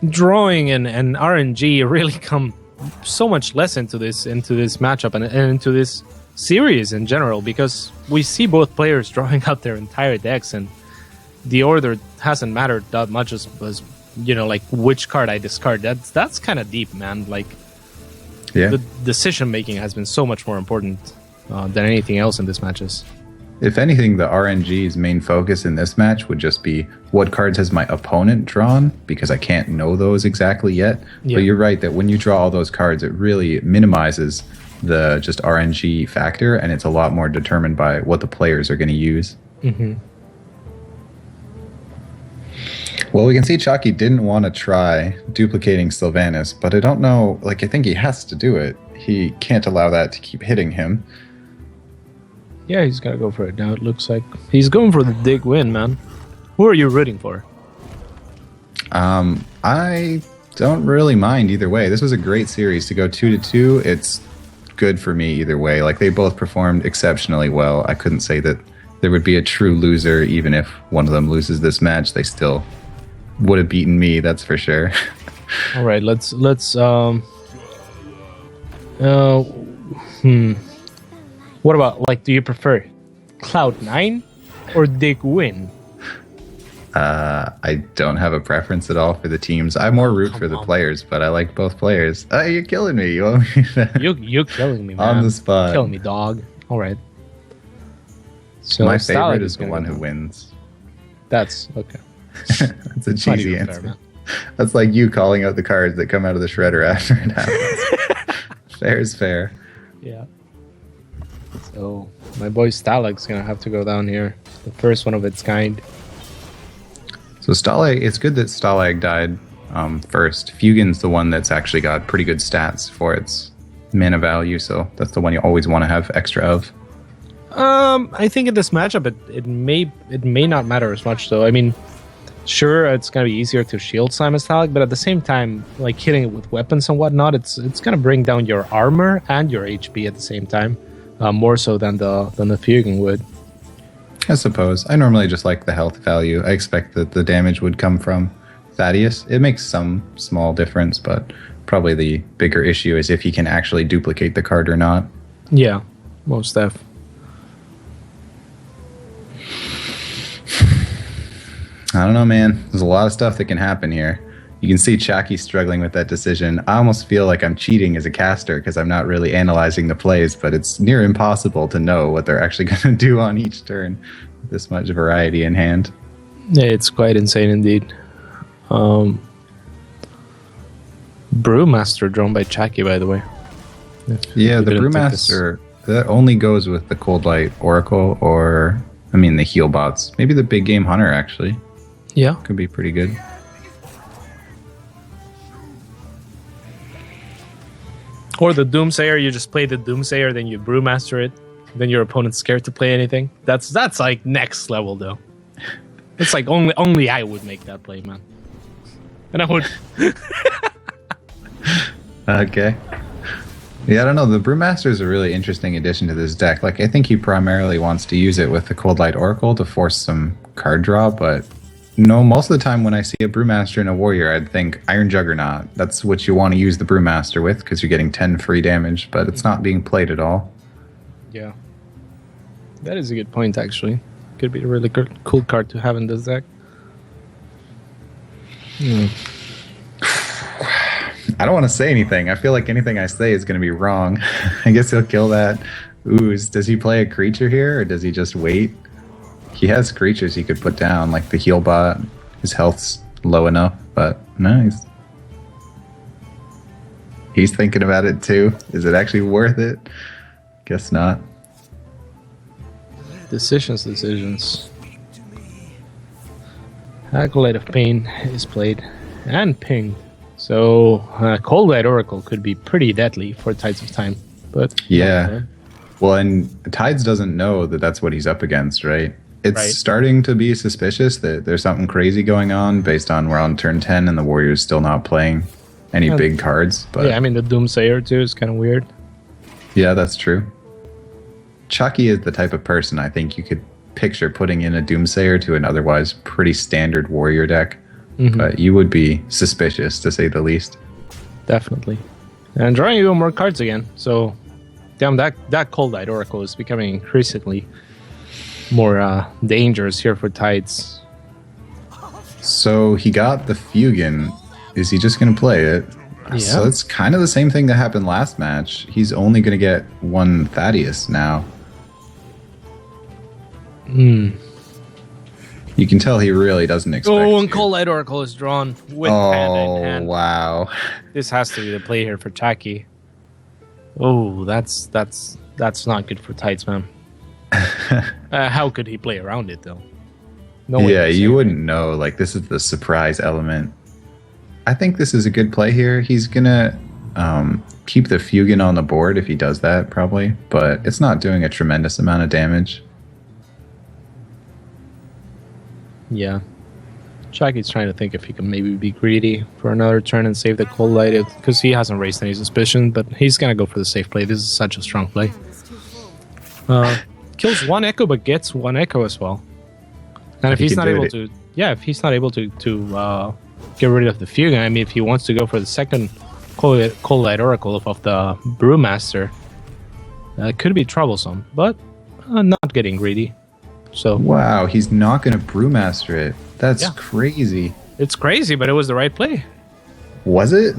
drawing and RNG really come so much less into this matchup and into this series in general, because we see both players drawing out their entire decks, and the order hasn't mattered that much as you know, like which card I discard. That's kind of deep, man. Like, yeah, the decision making has been so much more important than anything else in this matches. If anything, the RNG's main focus in this match would just be what cards has my opponent drawn, because I can't know those exactly yet. Yeah. But you're right that when you draw all those cards, it really minimizes the just RNG factor, and it's a lot more determined by what the players are going to use. Mm-hmm. Well, we can see Chakki didn't want to try duplicating Sylvanas, but I don't know, like, I think he has to do it. He can't allow that to keep hitting him. Yeah, he's got to go for it now, it looks like. He's going for the dig win, man. Who are you rooting for? I don't really mind either way. This was a great series to go 2-2. It's good for me either way. Like, they both performed exceptionally well. I couldn't say that there would be a true loser. Even if one of them loses this match, they still would have beaten me, that's for sure. All right, let's what about, like, do you prefer Cloud9 or Dig Win? I don't have a preference at all for the teams. I more root for the players, but I like both players. You're killing me. You want me to... You're killing me, man. On the spot. Killing me, dog. All right. So my favorite is the one who wins. That's okay. That's a cheesy answer. Fair, that's like you calling out the cards that come out of the shredder after it happens. Fair is fair. Yeah. So my boy Stalag's gonna have to go down here. The first one of its kind. So Stalag, it's good that Stalag died first. Fugin's the one that's actually got pretty good stats for its mana value, so that's the one you always want to have extra of. I think in this matchup it may not matter as much though. I mean, sure, it's gonna be easier to shield Simon Stalag, but at the same time, like hitting it with weapons and whatnot, it's gonna bring down your armor and your HP at the same time, more so than the Fugin would. I suppose. I normally just like the health value. I expect that the damage would come from Thaddeus. It makes some small difference, but probably the bigger issue is if he can actually duplicate the card or not. Yeah, most def. I don't know, man. There's a lot of stuff that can happen here. You can see Chakki struggling with that decision. I almost feel like I'm cheating as a caster because I'm not really analyzing the plays, but it's near impossible to know what they're actually going to do on each turn with this much variety in hand. Yeah, it's quite insane indeed. Brewmaster drawn by Chakki, by the way. Yeah, the Brewmaster, that only goes with the Cold Light Oracle or, the heal bots. Maybe the Big Game Hunter, actually. Yeah. Could be pretty good. Or the Doomsayer, you just play the Doomsayer, then you Brewmaster it, then your opponent's scared to play anything. That's like next level, though. It's like only I would make that play, man. And I would... Okay. Yeah, I don't know. The Brewmaster is a really interesting addition to this deck. Like, I think he primarily wants to use it with the Cold Light Oracle to force some card draw, but no, most of the time when I see a Brewmaster and a Warrior, I'd think Iron Juggernaut. That's what you want to use the Brewmaster with, because you're getting 10 free damage, but it's not being played at all. Yeah. That is a good point, actually. Could be a really cool card to have in this deck. I don't want to say anything. I feel like anything I say is going to be wrong. I guess he'll kill that Ooze. Does he play a creature here, or does he just wait? He has creatures he could put down, like the heal bot. His health's low enough, but no, he's thinking about it too. Is it actually worth it? Guess not. Decisions. Acolyte of Pain is played, and ping. So, Cold Light Oracle could be pretty deadly for Tides of Time. But yeah. Well, and Tides doesn't know that that's what he's up against, right? It's starting to be suspicious that there's something crazy going on based on we're on turn 10 and the Warriors still not playing any big cards. But yeah, the Doomsayer too is kind of weird. Yeah, that's true. Chakki is the type of person I think you could picture putting in a Doomsayer to an otherwise pretty standard Warrior deck. But you would be suspicious, to say the least. Definitely. And drawing even more cards again. So, damn, that Cold Light Oracle is becoming increasingly more dangerous here for Tides. So he got the Fugan. Is he just going to play it? Yeah. So it's kind of the same thing that happened last match. He's only going to get one Thaddeus now. You can tell he really doesn't expect. Oh, and Cold Light Oracle is drawn with hand in hand. Oh, wow. This has to be the play here for Chakki. Oh, that's not good for Tides, man. How could he play around it, though? No way. Yeah, you wouldn't know. Like, this is the surprise element. I think this is a good play here. He's going to keep the Fugan on the board if he does that, probably. But it's not doing a tremendous amount of damage. Yeah. Chakki's trying to think if he can maybe be greedy for another turn and save the Cold Light, because he hasn't raised any suspicion, but he's going to go for the safe play. This is such a strong play. Kills one Echo, but gets one Echo as well. And if he's not able to... Yeah, if he's not able to get rid of the Fugan, if he wants to go for the second Cold Light Oracle of the Brewmaster, it could be troublesome, but not getting greedy. So wow, he's not going to Brewmaster it. That's crazy. It's crazy, but it was the right play. Was it?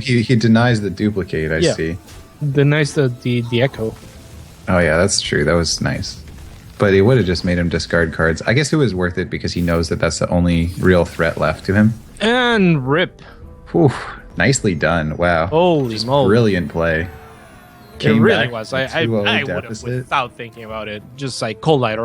He denies the duplicate. I see. Denies the Echo. Oh yeah, that's true. That was nice. But it would have just made him discard cards. I guess it was worth it because he knows that that's the only real threat left to him. And rip. Whew, nicely done. Wow. Holy moly. Brilliant play. It really was. I would have, without thinking about it, just like Cold Light Oracle.